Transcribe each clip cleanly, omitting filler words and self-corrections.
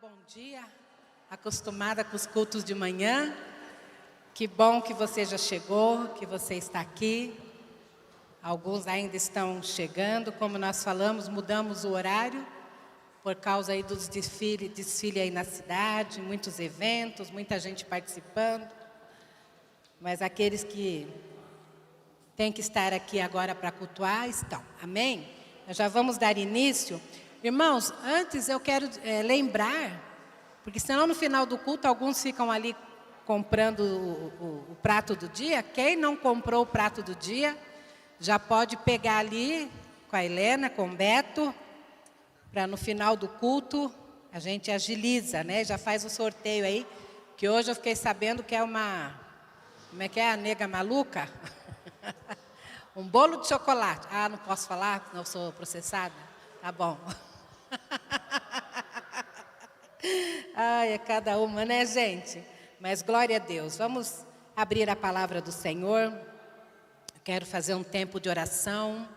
dar bom dia, acostumada com os cultos de manhã. Que bom que você já chegou, que você está aqui. Alguns ainda estão chegando, como nós falamos, mudamos o horário por causa aí dos desfile aí na cidade, muitos eventos, muita gente participando. Mas aqueles que têm que estar aqui agora para cultuar estão. Amém? Nós já vamos dar início. Irmãos, antes eu quero lembrar, porque senão no final do culto alguns ficam ali comprando o prato do dia. Quem não comprou o prato do dia, já pode pegar ali com a Helena, com o Beto, para no final do culto a gente agiliza, né? Já faz o sorteio aí, que hoje eu fiquei sabendo que é uma, como é que é, a nega maluca? Um bolo de chocolate. Ah, não posso falar, não sou processada? Tá bom. Ai, é cada uma, né, gente? Mas glória a Deus. Vamos abrir a palavra do Senhor. Quero fazer um tempo de oração,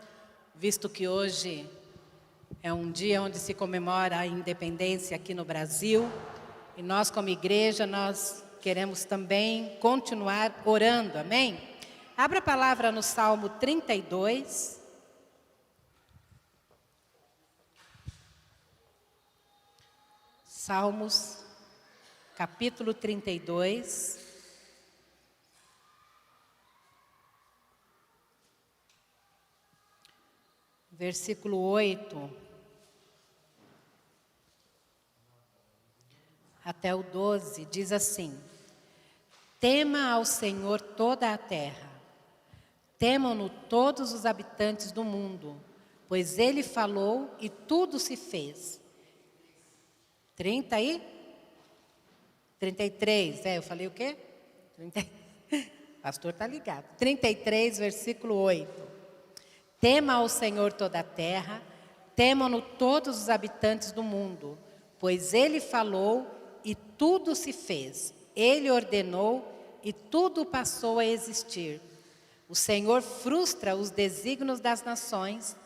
visto que hoje é um dia onde se comemora a independência aqui no Brasil. E nós, como igreja, nós queremos também continuar orando, amém? Abra a palavra no Salmo 32. Salmos, capítulo 32. Versículo 8 até o 12, diz assim: Tema ao Senhor toda a terra, temam-no todos os habitantes do mundo, pois Ele falou e tudo se fez. 33, eu falei o quê? Pastor está ligado. 33, versículo 8. Tema ao Senhor toda a terra, temam-no todos os habitantes do mundo, pois Ele falou e tudo se fez. Ele ordenou e tudo passou a existir. O Senhor frustra os desígnios das nações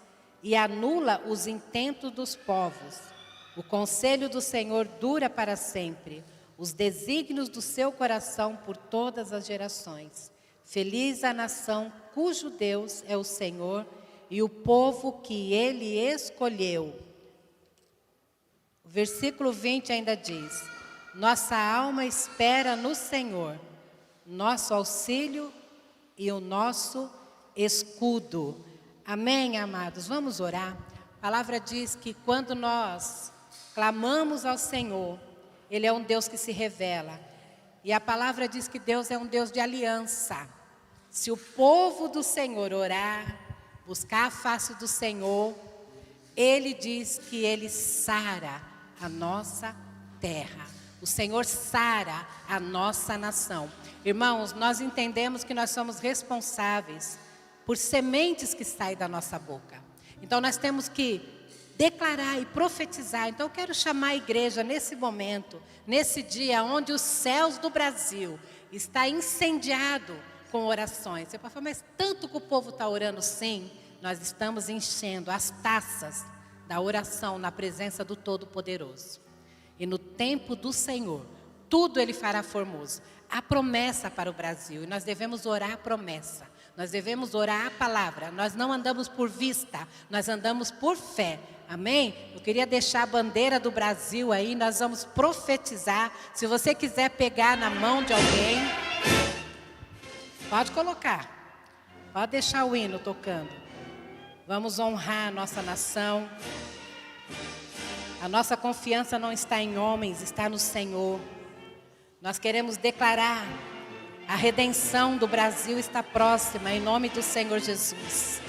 e anula os intentos dos povos. O conselho do Senhor dura para sempre, os desígnios do seu coração por todas as gerações. Feliz a nação cujo Deus é o Senhor e o povo que Ele escolheu. O versículo 20 ainda diz: Nossa alma espera no Senhor, nosso auxílio e o nosso escudo. Amém, amados? Vamos orar. A palavra diz que quando nós clamamos ao Senhor, Ele é um Deus que se revela. E a palavra diz que Deus é um Deus de aliança. Se o povo do Senhor orar, buscar a face do Senhor, Ele diz que Ele sara a nossa terra. O Senhor sara a nossa nação. Irmãos, nós entendemos que nós somos responsáveis por sementes que saem da nossa boca. Então nós temos que declarar e profetizar. Então eu quero chamar a igreja nesse momento, nesse dia onde os céus do Brasil está incendiado com orações. Você pode falar, mas tanto que o povo está orando. Sim, nós estamos enchendo as taças da oração na presença do Todo-Poderoso. E no tempo do Senhor, tudo Ele fará formoso. Há promessa para o Brasil e nós devemos orar a promessa. Nós devemos orar a palavra. Nós não andamos por vista, nós andamos por fé. Amém? Eu queria deixar a bandeira do Brasil aí, nós vamos profetizar. Se você quiser pegar na mão de alguém, pode colocar. Pode deixar o hino tocando. Vamos honrar a nossa nação. A nossa confiança não está em homens, está no Senhor. Nós queremos declarar: a redenção do Brasil está próxima, em nome do Senhor Jesus.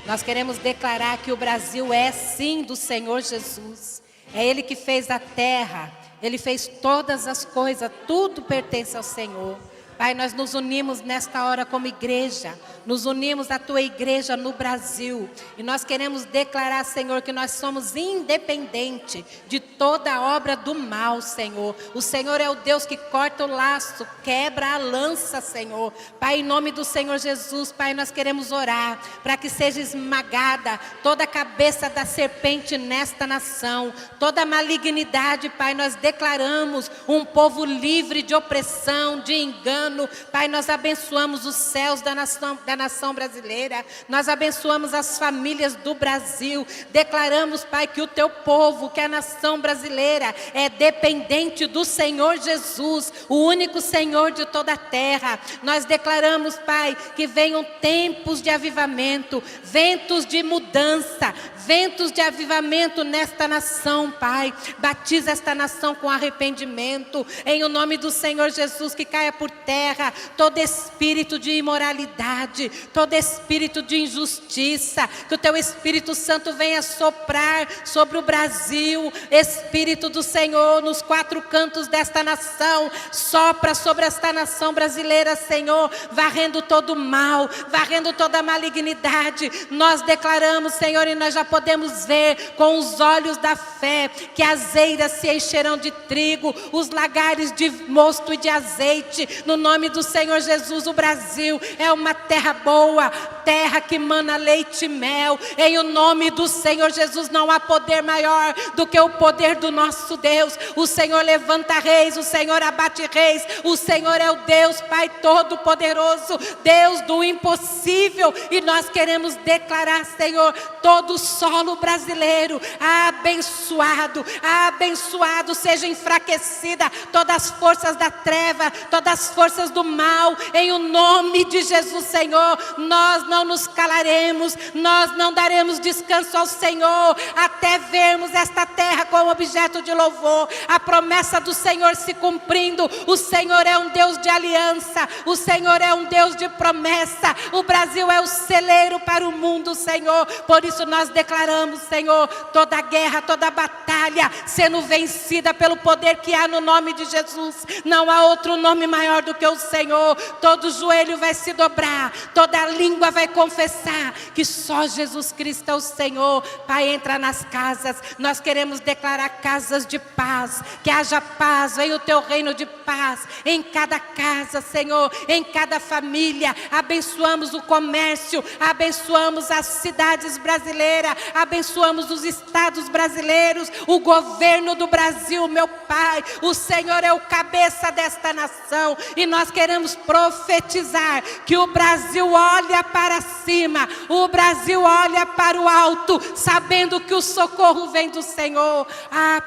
Nós queremos declarar que o Brasil é sim do Senhor Jesus. É Ele que fez a terra, Ele fez todas as coisas, tudo pertence ao Senhor. Pai, nós nos unimos nesta hora como igreja, nos unimos à tua igreja no Brasil, e nós queremos declarar, Senhor, que nós somos independentes de toda obra do mal, Senhor. O Senhor é o Deus que corta o laço, quebra a lança, Senhor. Pai, em nome do Senhor Jesus, Pai, nós queremos orar para que seja esmagada toda a cabeça da serpente nesta nação, toda a malignidade, Pai. Nós declaramos um povo livre de opressão, de engano. Pai, nós abençoamos os céus da nação brasileira, nós abençoamos as famílias do Brasil, declaramos, Pai, que o teu povo, que a nação brasileira é dependente do Senhor Jesus, o único Senhor de toda a terra. Nós declaramos, Pai, que venham tempos de avivamento, ventos de mudança, ventos de avivamento nesta nação, Pai. Batiza esta nação com arrependimento, em o nome do Senhor Jesus, que caia por terra todo espírito de imoralidade, todo espírito de injustiça, que o teu Espírito Santo venha soprar sobre o Brasil. Espírito do Senhor, nos quatro cantos desta nação, sopra sobre esta nação brasileira, Senhor, varrendo todo o mal, varrendo toda a malignidade. Nós declaramos, Senhor, e nós já podemos ver com os olhos da fé, que as eiras se encherão de trigo, os lagares de mosto e de azeite, no nome do Senhor Jesus. O Brasil é uma terra boa, terra que mana leite e mel, em o nome do Senhor Jesus. Não há poder maior do que o poder do nosso Deus. O Senhor levanta reis, o Senhor abate reis, o Senhor é o Deus, Pai Todo-Poderoso, Deus do impossível, e nós queremos declarar, Senhor, todo o solo brasileiro abençoado, abençoado, seja enfraquecida todas as forças da treva, todas as forças do mal, em o nome de Jesus, Senhor. Nós não nos calaremos, nós não daremos descanso ao Senhor, até vermos esta terra como objeto de louvor, a promessa do Senhor se cumprindo. O Senhor é um Deus de aliança, o Senhor é um Deus de promessa, o Brasil é o celeiro para o mundo, Senhor. Por isso nós declaramos, Senhor, toda guerra, toda batalha sendo vencida pelo poder que há no nome de Jesus. Não há outro nome maior do que o Senhor. Todo joelho vai se dobrar, toda língua vai confessar que só Jesus Cristo é o Senhor. Pai, entra nas casas, nós queremos declarar casas de paz, que haja paz, venha o teu reino de paz em cada casa, Senhor, em cada família. Abençoamos o comércio, abençoamos as cidades brasileiras, abençoamos os estados brasileiros, o governo do Brasil, meu Pai. O Senhor é o cabeça desta nação, e nós queremos profetizar que o Brasil olha para cima, o Brasil olha para o alto, sabendo que o socorro vem do Senhor.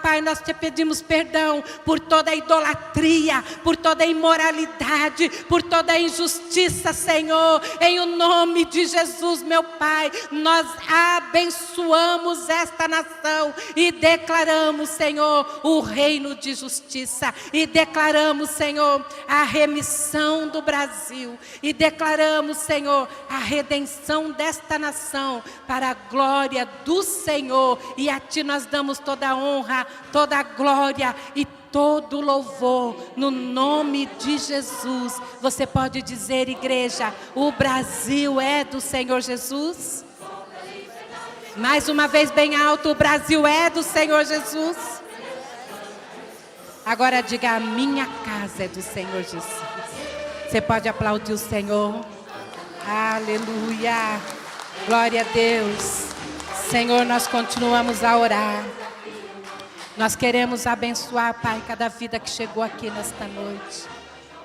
Pai, nós te pedimos perdão por toda a idolatria, por toda a imoralidade, por toda a injustiça, Senhor, em o nome de Jesus, meu Pai. Nós abençoamos esta nação e declaramos, Senhor, o reino de justiça, e declaramos, Senhor, a remissão do Brasil, e declaramos, Senhor, a redenção desta nação para a glória do Senhor. E a Ti nós damos toda a honra, toda a glória e todo o louvor, no nome de Jesus. Você pode dizer, igreja, o Brasil é do Senhor Jesus? Mais uma vez bem alto, o Brasil é do Senhor Jesus? Agora diga, a minha casa é do Senhor Jesus. Você pode aplaudir o Senhor? Aleluia, glória a Deus. Senhor, nós continuamos a orar. Nós queremos abençoar, Pai, cada vida que chegou aqui nesta noite.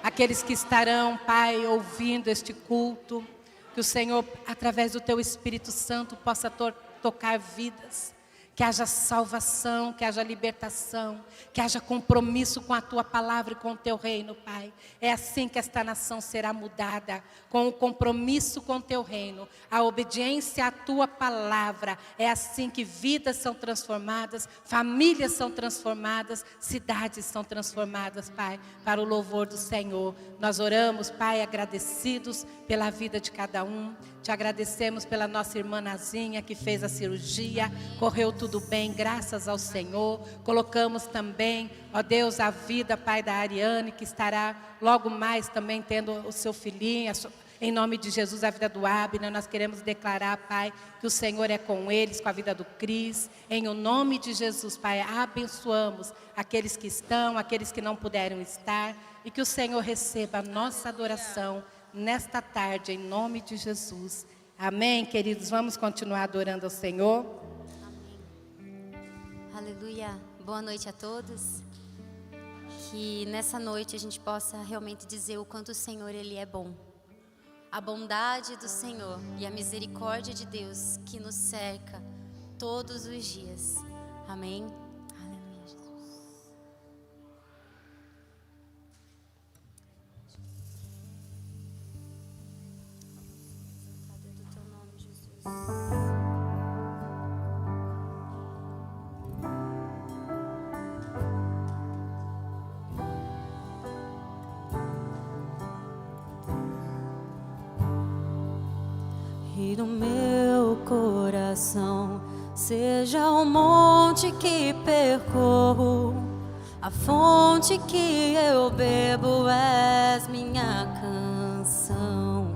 Aqueles que estarão, Pai, ouvindo este culto. Que o Senhor, através do Teu Espírito Santo, possa tocar vidas. Que haja salvação, que haja libertação, que haja compromisso com a Tua palavra e com o Teu reino, Pai. É assim que esta nação será mudada, com o compromisso com o Teu reino, a obediência à Tua palavra. É assim que vidas são transformadas, famílias são transformadas, cidades são transformadas, Pai, para o louvor do Senhor. Nós oramos, Pai, agradecidos pela vida de cada um. Te agradecemos pela nossa irmã Nazinha, que fez a cirurgia, correu tudo bem, graças ao Senhor. Colocamos também, ó Deus, a vida, Pai, da Ariane, que estará logo mais também tendo o seu filhinho, em nome de Jesus, a vida do Abner. Nós queremos declarar, Pai, que o Senhor é com eles, com a vida do Cris. Em o nome de Jesus, Pai, abençoamos aqueles que estão, aqueles que não puderam estar. E que o Senhor receba a nossa adoração nesta tarde, em nome de Jesus. Amém, queridos? Vamos continuar adorando ao Senhor. Amém. Aleluia. Boa noite a todos. Que nessa noite a gente possa realmente dizer o quanto o Senhor, Ele é bom. A bondade do Senhor e a misericórdia de Deus que nos cerca todos os dias. Amém. Aleluia, Jesus. Exaltado é do teu nome, Jesus. E no meu coração seja o monte que percorro, a fonte que eu bebo, és minha canção.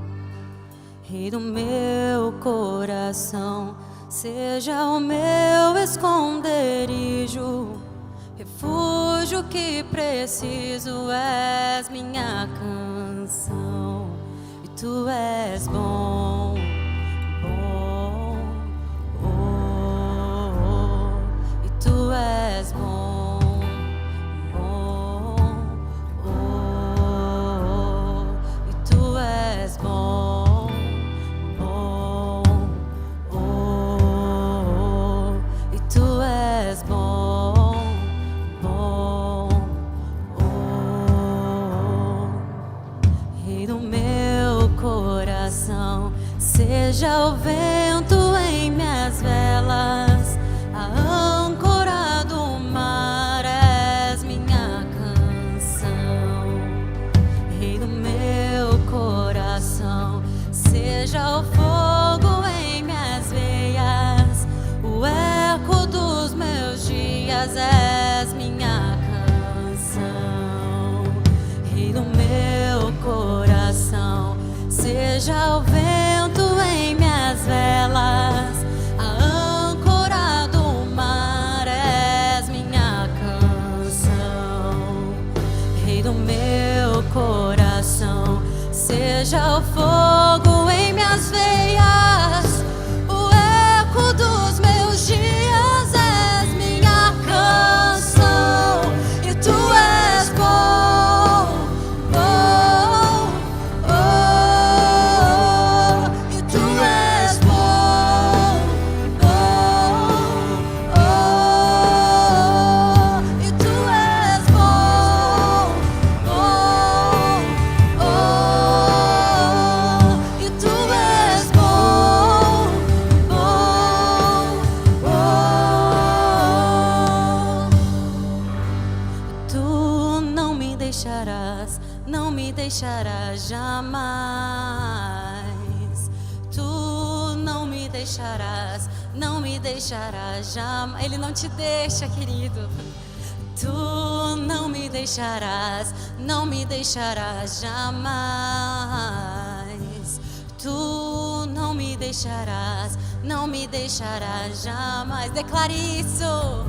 E no meu coração seja o meu esconderijo, refúgio que preciso, és minha canção. E tu és bom. Tu és bom, bom, oh, e tu és bom, bom, oh, e tu és bom, bom, oh, e no meu coração seja o vento em minhas velas, a âncora do mar, és minha canção. E no meu coração seja o fogo em minhas veias, o eco dos meus dias, és minha canção. E no meu coração seja o vento em minhas velas, coração seja o fogo em minhas veias, o eco dos meus dias, és minha canção. E tu és bom, bom, oh, e tu és bom, bom, oh, e tu és bom, bom, oh, e tu és bom, bom, oh. Tu não me deixarás, não me deixarás jamais. Tu não me deixarás, não me deixarás jamais. Ele não te deixa, querido. Tu não me deixarás, não me deixarás jamais. Tu não me deixarás, não me deixarás jamais. Declare isso.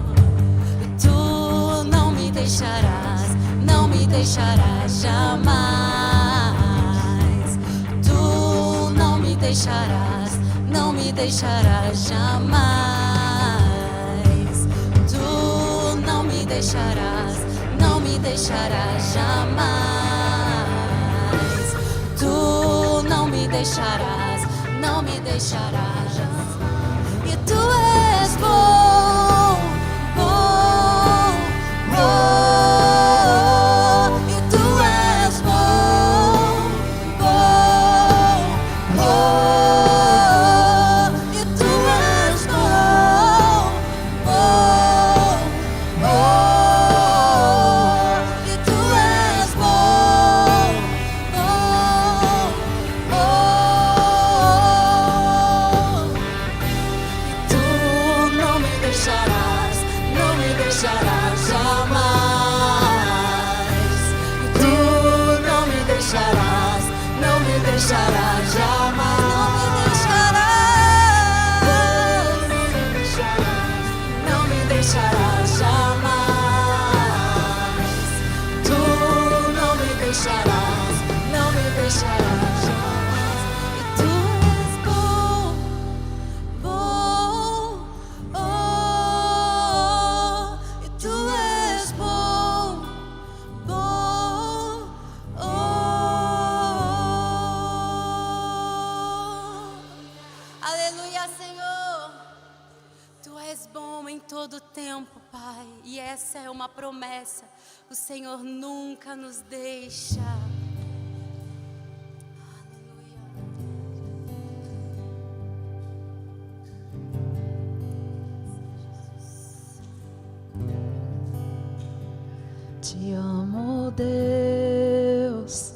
Tu não me deixarás, não me deixarás jamais. Tu não me deixarás, não me deixarás jamais. Tu não me deixarás, não me deixarás jamais. Tu não me deixarás, não me deixarás jamais. E tu és bom, bom, bom, e tu és bom, bom, bom, e tu és bom, bom, bom, e tu és bom, bom, bom. Aleluia, Senhor. Tu és bom em todo tempo, Pai. E essa é uma promessa. O Senhor nunca nos deixa. Te amo, Deus,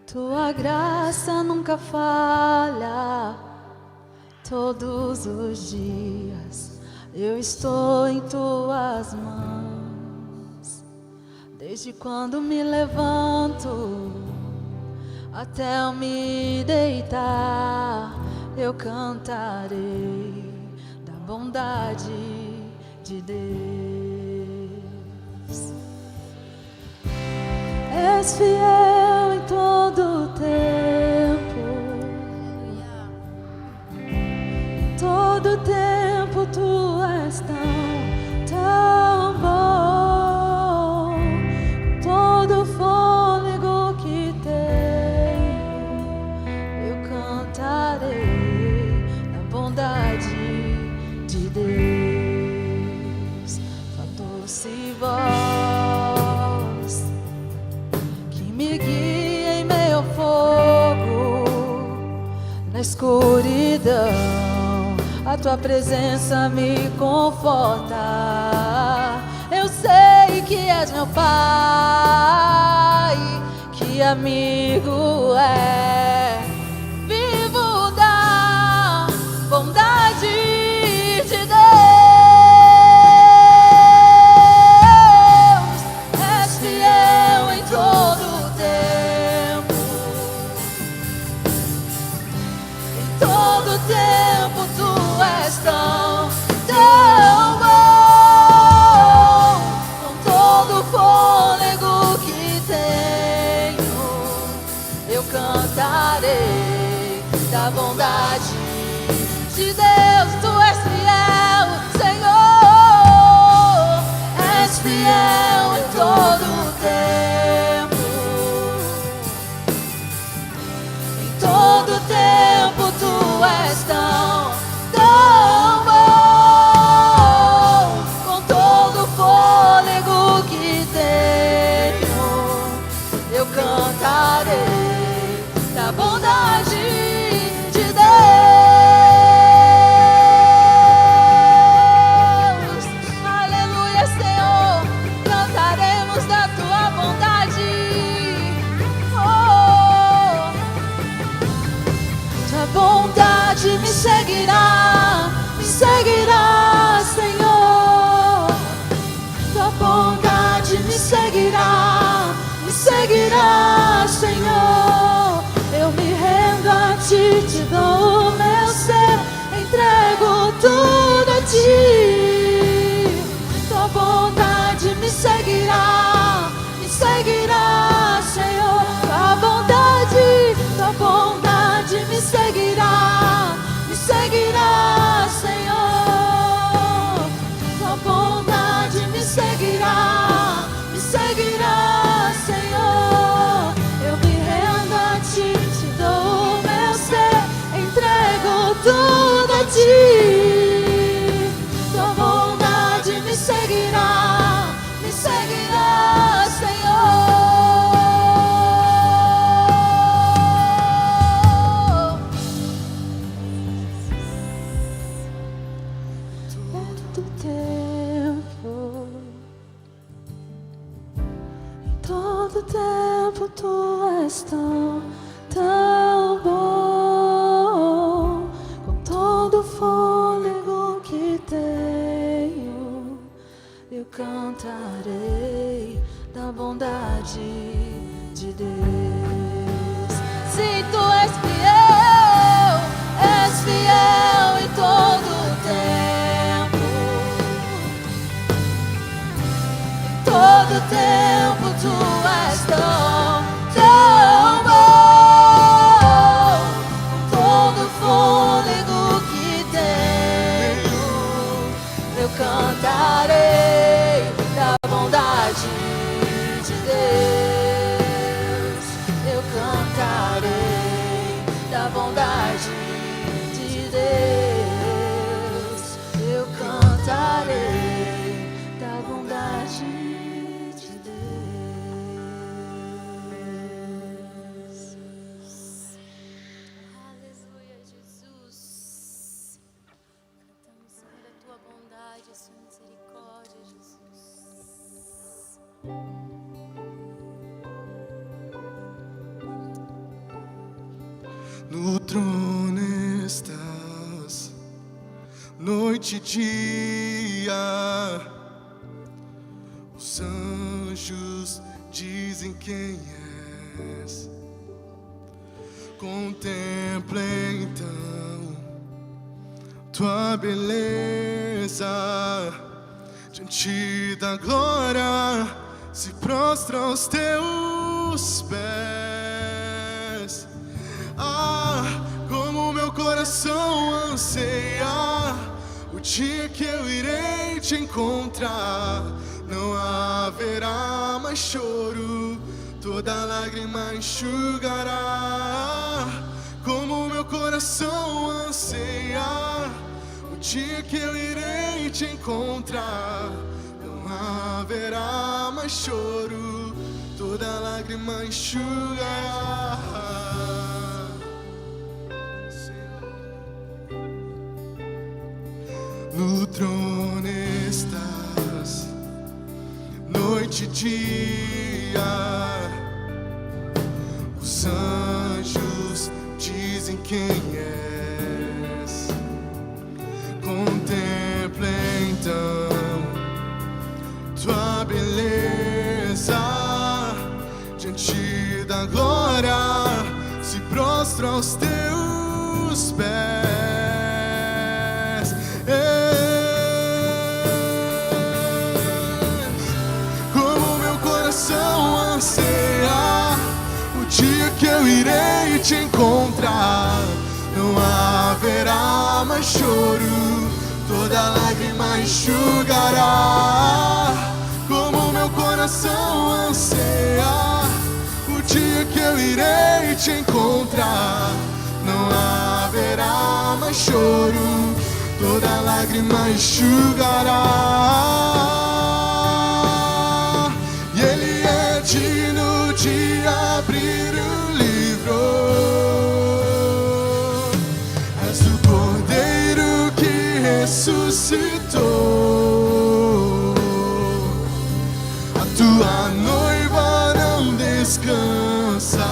tua graça nunca falha. Todos os dias eu estou em tuas mãos. Desde quando me levanto até eu me deitar, eu cantarei da bondade de Deus. És fiel em todo o tempo, todo tempo tu és tão bom. Todo fôlego que tenho, eu cantarei da bondade de Deus. Tua doce voz que me guia em meio ao fogo, na escuridão, a tua presença me conforta. Eu sei que és meu Pai, que amigo é. Vivo da bondade de Deus. És fiel em todo o tempo, em todo o tempo tu és tão bom. Com todo o fôlego que tenho, eu cantarei da bondade de Deus. Tu és fiel, Senhor, és fiel em todo o tempo, em todo o tempo tu és tão bom. Com todo o fôlego que tenho, eu cantarei da bondade de Deus. Aleluia, Senhor, cantaremos da tua bondade. Oh, tua bondade me seguirá, Senhor. Tua bondade me seguirá, Senhor. Eu me rendo a ti, te dou o meu ser, entrego tudo a ti. Tua bondade me seguirá, Senhor. Tua bondade me seguirá, Senhor. Tua bondade me seguirá, Senhor. Eu me rendo a ti, te dou o meu ser, entrego tudo a ti. Tua bondade me seguirá, Senhor. Todo tempo tu és tão bom. Com todo o fôlego que tenho, eu cantarei da bondade de Deus. Se tu és fiel em todo o tempo, em todo o tempo tu és tão bom. Com todo o fôlego que tenho, eu cantarei da bondade de Deus. Eu cantarei da bondade de Deus. No trono estás, noite e dia. Os anjos dizem quem és. Contemplem então tua beleza. Diante da glória se prostra aos teus pés. Ah, como meu coração anseia o dia que eu irei te encontrar. Não haverá mais choro, toda lágrima enxugará. Como meu coração anseia o dia que eu irei te encontrar. Não haverá mais choro, toda lágrima enxugará. No trono estás, noite e dia. Os anjos dizem quem és. Contemplem então tua beleza. Diante da glória se prostra aos teus pés. Como meu coração anseia o dia que eu irei te encontrar. Não haverá mais choro, toda lágrima enxugará. Como meu coração anseia o dia que eu irei te encontrar. Não haverá mais choro, toda lágrima enxugará. E Ele é digno de abrir o livro. És o Cordeiro que ressuscitou. A tua noiva não descansa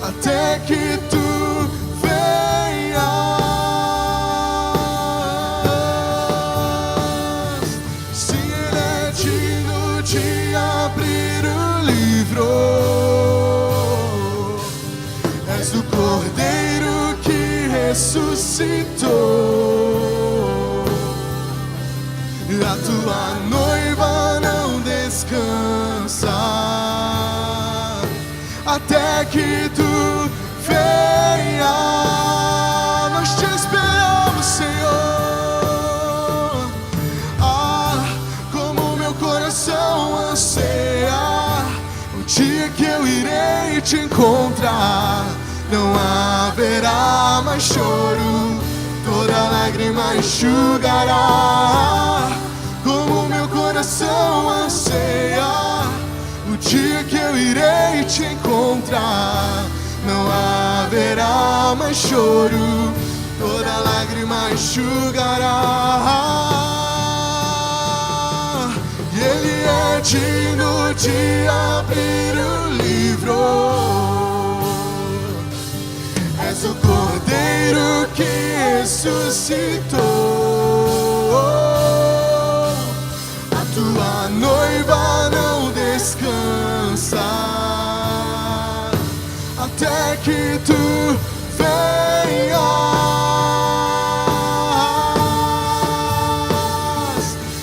até que tu venhas. Se Ele é digno de abrir o livro, és o Cordeiro que ressuscitou. A tua noiva não descansa até que tu venha. Nós te esperamos, Senhor. Ah, como meu coração anseia o dia que eu irei te encontrar. Não haverá mais choro, toda lágrima enxugará. Como meu coração anseia o dia que eu irei te encontrar. Não haverá mais choro, toda lágrima enxugará. E Ele é digno de abrir o livro. És o Cordeiro que ressuscitou. A tua noiva não descansa até que tu venhas.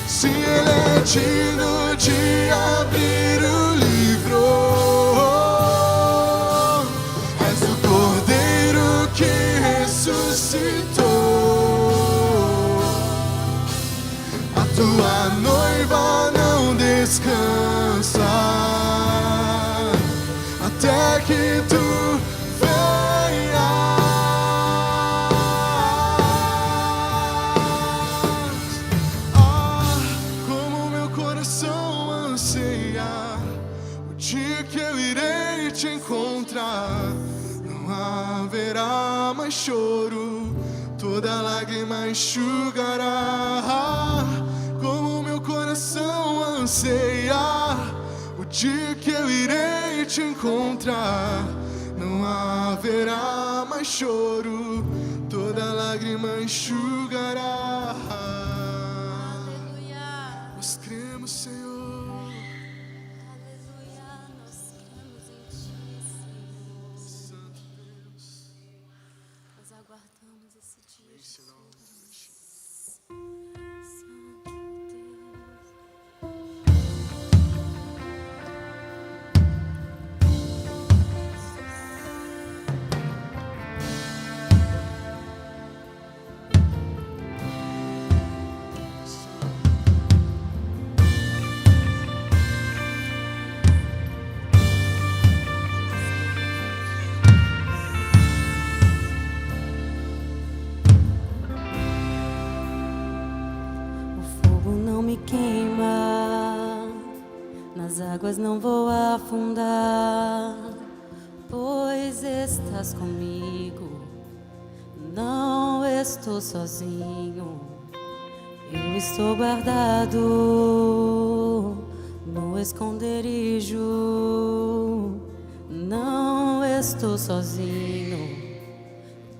Se Ele é digno de abrir o livro, és o Cordeiro que ressuscitou. A tua noiva não descansa até que tu venhas. Ah, como meu coração anseia o dia que eu irei te encontrar. Não haverá mais choro, toda lágrima enxugará. Como meu coração anseia ceia, o dia que eu irei te encontrar. Não haverá mais choro, toda lágrima enxugará. Aleluia. Nós cremos, Senhor. Aleluia. Nós cremos em Ti, Senhor. Santo Deus. Nós aguardamos esse dia. Esse nome. Santo Deus. O fogo não me queima, nas águas não vou afundar, pois estás comigo, não estou sozinho. Eu estou guardado no esconderijo, não estou sozinho,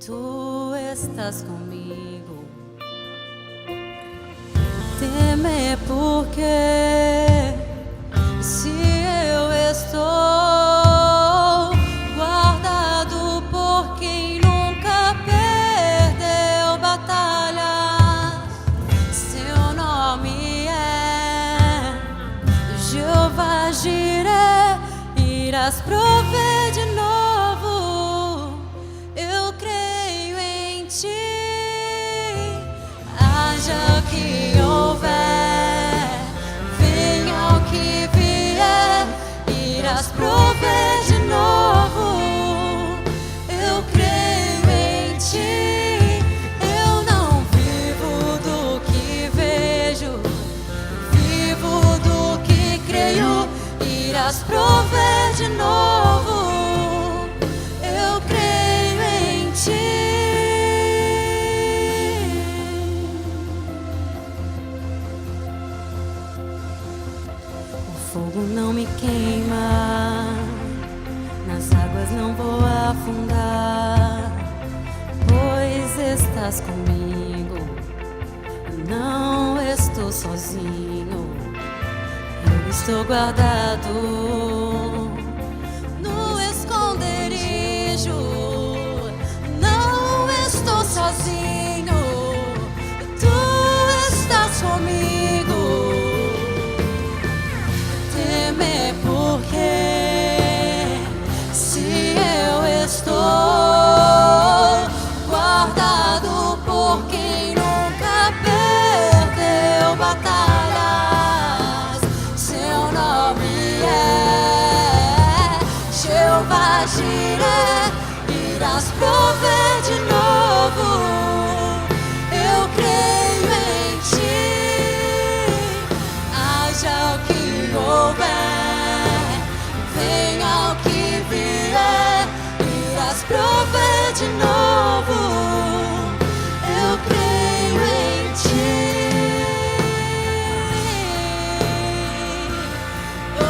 tu estás comigo. Temer porque se eu estou guardado por quem nunca perdeu batalha, seu nome é Jeová Jireh, irás prover de novo. Eu creio em ti. Haja o que houver, venha o que vier, irás prover de novo. Eu creio em ti. Eu não vivo do que vejo, vivo do que creio, irás prover de novo. Eu creio em ti. O fogo não me queima, nas águas não vou afundar, pois estás comigo, não estou sozinho. Eu estou guardado no esconderijo, não estou sozinho, tu estás comigo. Temer porque se eu estou guardado por quem nunca perdeu batalhas, seu nome é Jeová Jireh, irás prover de novo. Eu creio em ti. Haja o que houver, venha o que vier, irás prover de novo. Eu creio em ti. Oh,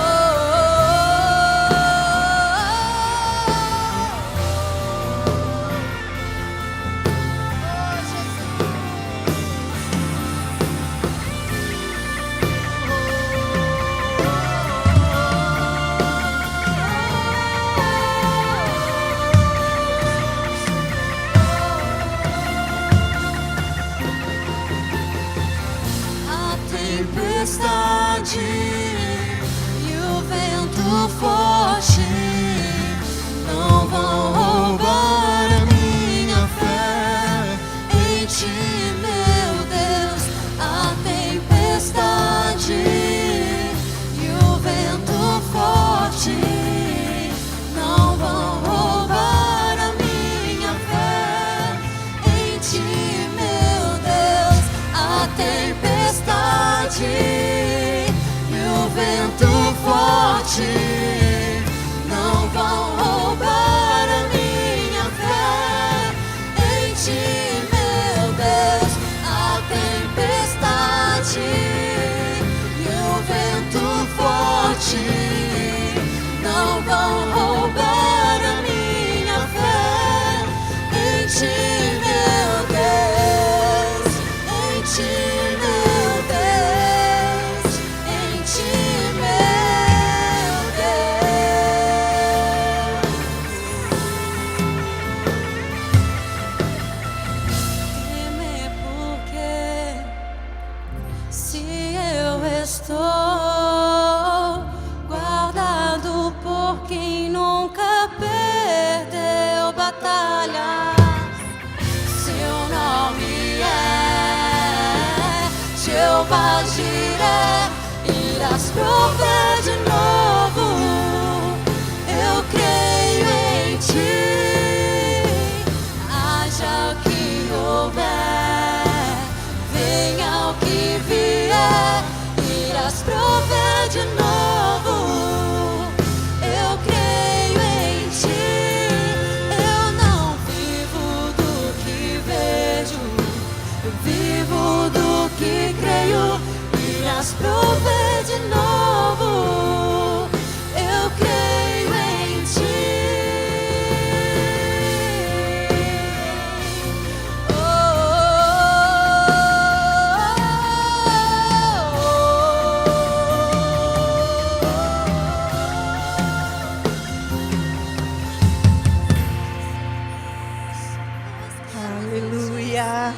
Aleluia.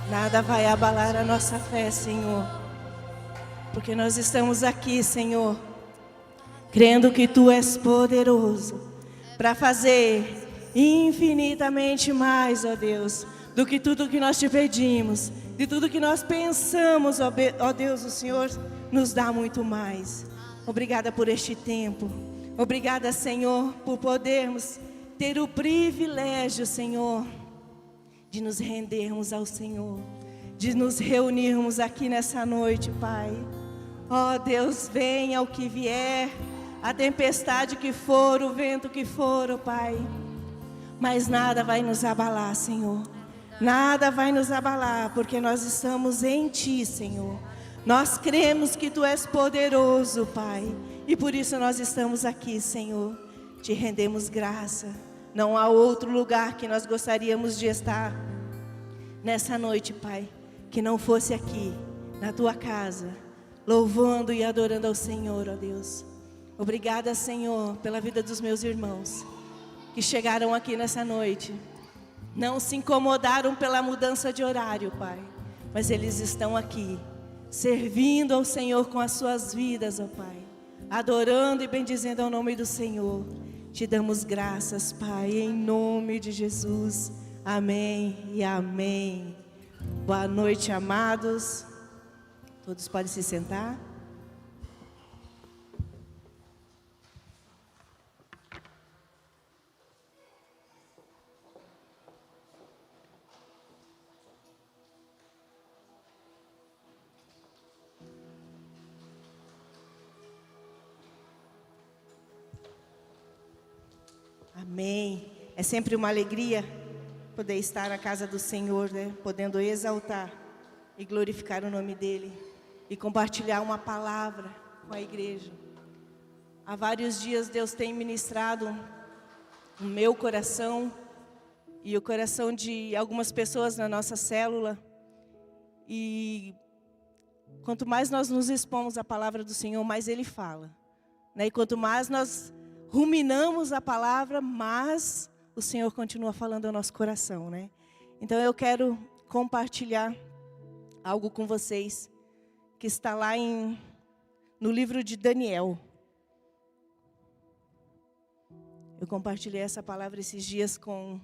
Nada vai abalar a nossa fé, Senhor. Porque nós estamos aqui, Senhor, crendo que Tu és poderoso para fazer infinitamente mais, ó Deus, do que tudo que nós Te pedimos, de tudo que nós pensamos, ó Deus, o Senhor nos dá muito mais. Obrigada por este tempo. Obrigada, Senhor, por podermos ter o privilégio, Senhor, de nos rendermos ao Senhor, de nos reunirmos aqui nessa noite, Pai. Ó Deus, venha o que vier, a tempestade que for, o vento que for, ó Pai. Mas nada vai nos abalar, Senhor. Nada vai nos abalar, porque nós estamos em Ti, Senhor. Nós cremos que Tu és poderoso, Pai. E por isso nós estamos aqui, Senhor. Te rendemos graça. Não há outro lugar que nós gostaríamos de estar nessa noite, Pai, que não fosse aqui, na Tua casa, louvando e adorando ao Senhor, ó Deus. Obrigada, Senhor, pela vida dos meus irmãos que chegaram aqui nessa noite. Não se incomodaram pela mudança de horário, Pai, mas eles estão aqui, servindo ao Senhor com as suas vidas, ó Pai, adorando e bendizendo ao nome do Senhor. Te damos graças, Pai, em nome de Jesus. Amém e amém. Boa noite, amados. Todos podem se sentar. Amém. É sempre uma alegria poder estar na casa do Senhor, né? Podendo exaltar e glorificar o nome dEle e compartilhar uma palavra com a igreja. Há vários dias Deus tem ministrado o meu coração e o coração de algumas pessoas na nossa célula. E quanto mais nós nos expomos à palavra do Senhor, mais Ele fala, né? E quanto mais nós ruminamos a palavra, mas o Senhor continua falando ao nosso coração, né? Então eu quero compartilhar algo com vocês que está lá no livro de Daniel. Eu compartilhei essa palavra esses dias com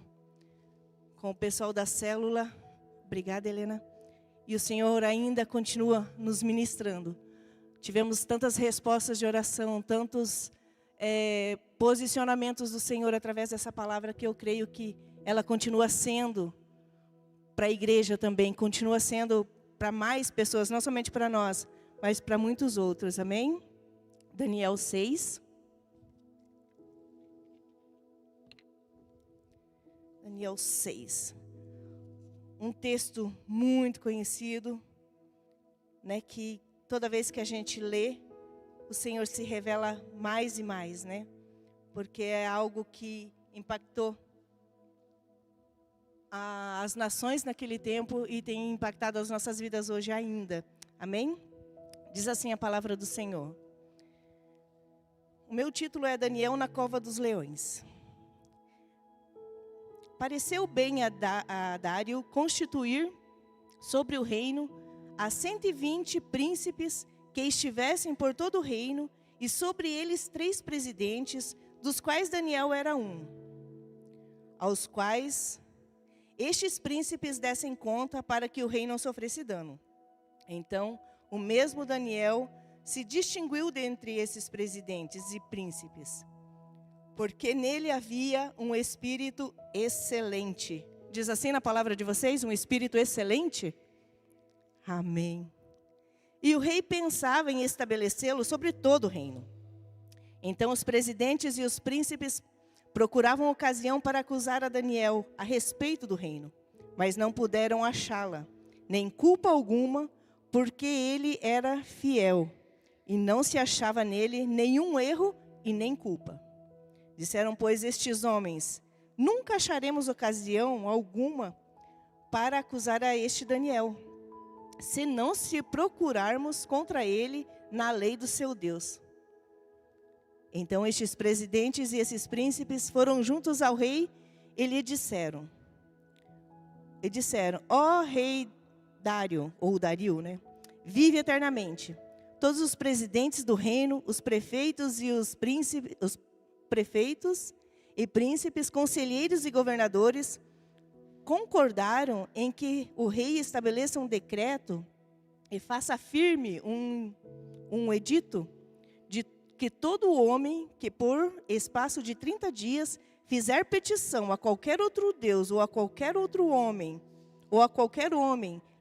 o pessoal da célula. Obrigada, Helena. E o Senhor ainda continua nos ministrando. Tivemos tantas respostas de oração, tantos posicionamentos do Senhor através dessa palavra, que eu creio que ela continua sendo para a igreja também, continua sendo para mais pessoas, não somente para nós, mas para muitos outros, amém? Daniel 6. Daniel 6. Um texto muito conhecido, né, que toda vez que a gente lê, o Senhor se revela mais e mais, né? Porque é algo que impactou as nações naquele tempo e tem impactado as nossas vidas hoje ainda. Amém? Diz assim a palavra do Senhor. O meu título é Daniel na cova dos leões. Pareceu bem a Dário constituir sobre o reino a 120 príncipes que estivessem por todo o reino, e sobre eles 3 presidentes, dos quais Daniel era um, aos quais estes príncipes dessem conta para que o rei não sofresse dano. Então, o mesmo Daniel se distinguiu dentre esses presidentes e príncipes, porque nele havia um espírito excelente. Diz assim na palavra de vocês, um espírito excelente? Amém. E o rei pensava em estabelecê-lo sobre todo o reino. Então os presidentes e os príncipes procuravam ocasião para acusar a Daniel a respeito do reino, mas não puderam achá-la, nem culpa alguma, porque ele era fiel, e não se achava nele nenhum erro e nem culpa. Disseram, pois, estes homens, nunca acharemos ocasião alguma para acusar a este Daniel, se não se procurarmos contra ele na lei do seu Deus. Então estes presidentes e esses príncipes foram juntos ao rei e lhe disseram, e disseram: ó rei Dário, ou Dario, né? Vive eternamente. Todos os presidentes do reino, os prefeitos e príncipes, conselheiros e governadores concordaram em que o rei estabeleça um decreto e faça firme um edito de que todo homem que por espaço de 30 dias fizer petição a qualquer outro Deus ou a qualquer outro homem,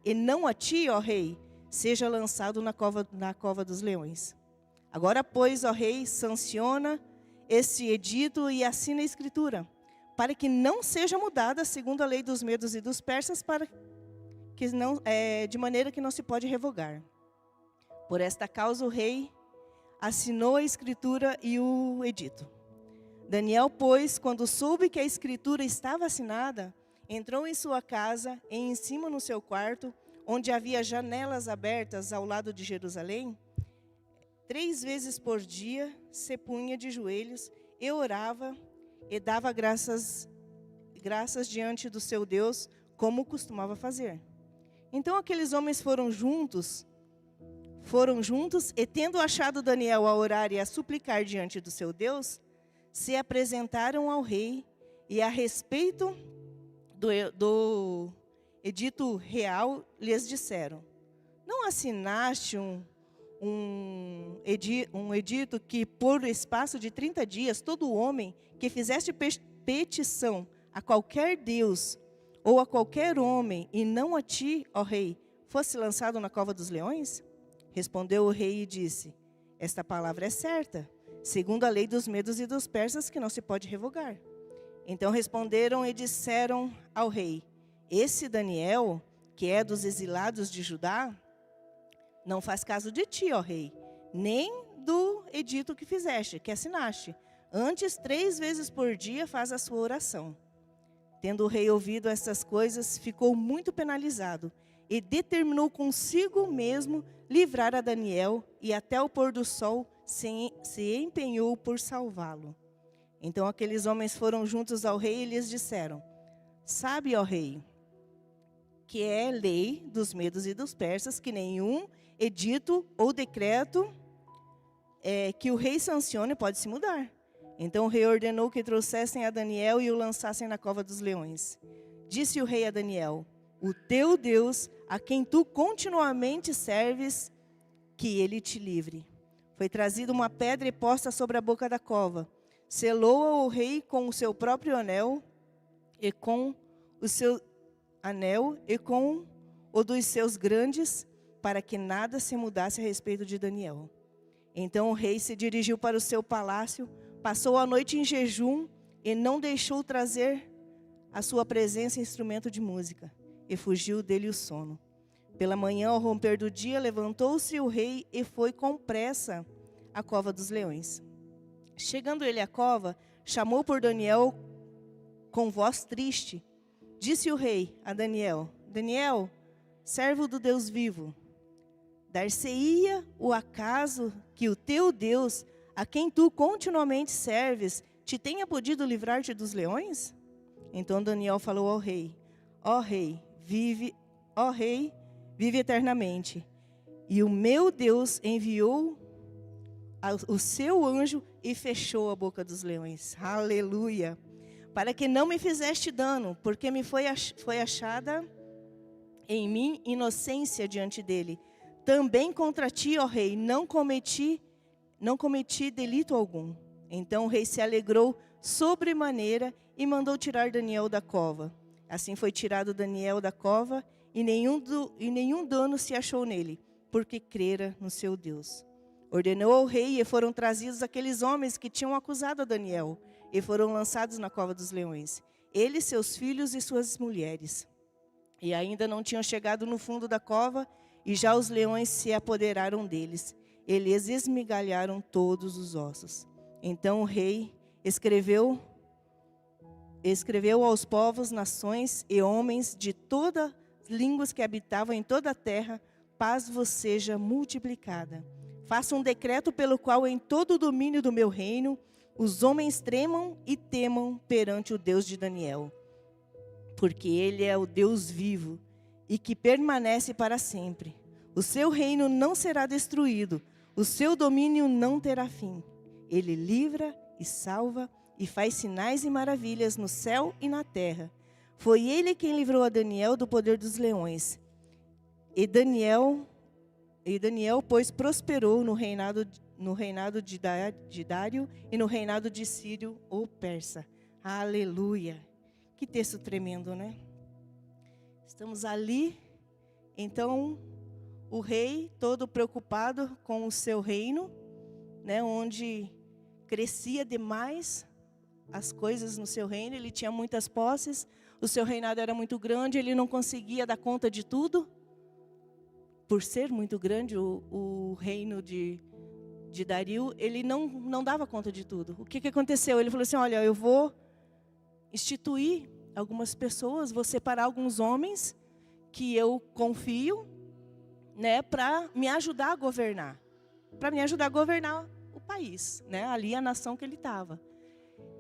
e não a ti, ó rei, seja lançado na cova dos leões. Agora, pois, ó rei, sanciona este edito e assina a escritura, para que não seja mudada segundo a lei dos medos e dos persas, de maneira que não se pode revogar. Por esta causa o rei assinou a escritura e o edito. Daniel, pois, quando soube que a escritura estava assinada, entrou em sua casa e em cima no seu quarto, onde havia janelas abertas ao lado de Jerusalém, 3 vezes por dia se punha de joelhos e orava e dava graças diante do seu Deus, como costumava fazer. Então aqueles homens foram juntos e, tendo achado Daniel a orar e a suplicar diante do seu Deus, se apresentaram ao rei e, a respeito do edito real, lhes disseram: não assinaste um edito que, por espaço de 30 dias, todo homem que fizeste petição a qualquer Deus ou a qualquer homem, e não a ti, ó rei, fosse lançado na cova dos leões? Respondeu o rei e disse: esta palavra é certa, segundo a lei dos medos e dos persas, que não se pode revogar. Então responderam e disseram ao rei: esse Daniel, que é dos exilados de Judá, não faz caso de ti, ó rei, nem do edito que fizeste, que assinaste. Antes, 3 vezes por dia faz a sua oração. Tendo o rei ouvido essas coisas, ficou muito penalizado e determinou consigo mesmo livrar a Daniel, e até o pôr do sol se empenhou por salvá-lo. Então aqueles homens foram juntos ao rei e lhes disseram: sabe, ó rei, que é lei dos medos e dos persas que nenhum edito ou decreto que o rei sancione pode se mudar. Então o rei ordenou que trouxessem a Daniel e o lançassem na cova dos leões. Disse o rei a Daniel: o teu Deus, a quem tu continuamente serves, que ele te livre. Foi trazida uma pedra e posta sobre a boca da cova. Selou-a o rei com o seu próprio anel e com o seu anel e com o dos seus grandes, para que nada se mudasse a respeito de Daniel. Então o rei se dirigiu para o seu palácio, passou a noite em jejum e não deixou trazer à sua presença instrumento de música, e fugiu dele o sono. Pela manhã, ao romper do dia, levantou-se o rei e foi com pressa à cova dos leões. Chegando ele à cova, chamou por Daniel com voz triste. Disse o rei a Daniel: Daniel, servo do Deus vivo, dar-se-ia o acaso que o teu Deus, a quem tu continuamente serves, te tenha podido livrar-te dos leões? Então Daniel falou ao rei: ó rei, vive eternamente. E o meu Deus enviou o seu anjo e fechou a boca dos leões. Aleluia! Para que não me fizeste dano, porque me foi achada em mim inocência diante dele. Também contra ti, ó rei, não cometi delito algum. Então o rei se alegrou sobremaneira e mandou tirar Daniel da cova. Assim foi tirado Daniel da cova, e nenhum dano se achou nele, porque crera no seu Deus. Ordenou ao rei, e foram trazidos aqueles homens que tinham acusado a Daniel, e foram lançados na cova dos leões, ele, seus filhos e suas mulheres. E ainda não tinham chegado no fundo da cova, e já os leões se apoderaram deles. Eles esmigalharam todos os ossos. Então o rei escreveu aos povos, nações e homens de todas as línguas que habitavam em toda a terra: paz vos seja multiplicada. Faça um decreto pelo qual em todo o domínio do meu reino os homens tremam e temam perante o Deus de Daniel. porque Ele é o Deus vivo e que permanece para sempre. O seu reino não será destruído, o seu domínio não terá fim. Ele livra e salva e faz sinais e maravilhas no céu e na terra. Foi Ele quem livrou a Daniel do poder dos leões. E Daniel, pois, prosperou no reinado de Dário e no reinado de Círio, o persa. Aleluia! Que texto tremendo, né? Estamos ali, então, o rei todo preocupado com o seu reino, né, onde crescia demais as coisas no seu reino, ele tinha muitas posses, o seu reinado era muito grande, ele não conseguia dar conta de tudo. Por ser muito grande o reino de Dario, ele não dava conta de tudo. O que aconteceu? Ele falou assim, olha, eu vou instituir algumas pessoas, vou separar alguns homens que eu confio, né, para me ajudar a governar. Para me ajudar a governar o país, né, ali a nação que ele estava.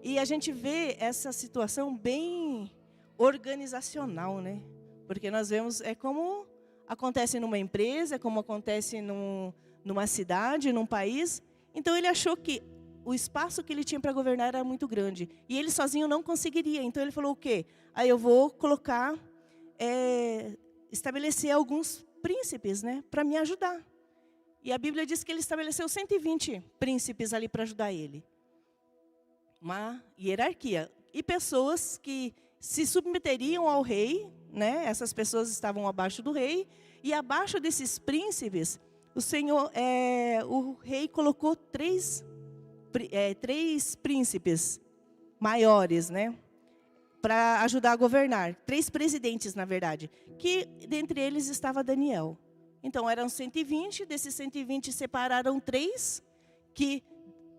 E a gente vê essa situação bem organizacional, né? Porque nós vemos, é como acontece numa empresa, como acontece numa cidade, num país. Então ele achou que o espaço que ele tinha para governar era muito grande. E ele sozinho não conseguiria. Então ele falou o quê? Aí eu vou colocar, estabelecer alguns príncipes, né, para me ajudar. E a Bíblia diz que ele estabeleceu 120 príncipes ali para ajudar ele. Uma hierarquia. E pessoas que se submeteriam ao rei, né? Essas pessoas estavam abaixo do rei. E abaixo desses príncipes, o rei colocou três príncipes maiores, né? Para ajudar a governar. 3 presidentes, na verdade. Que dentre eles estava Daniel. Então eram 120, desses 120 separaram 3 que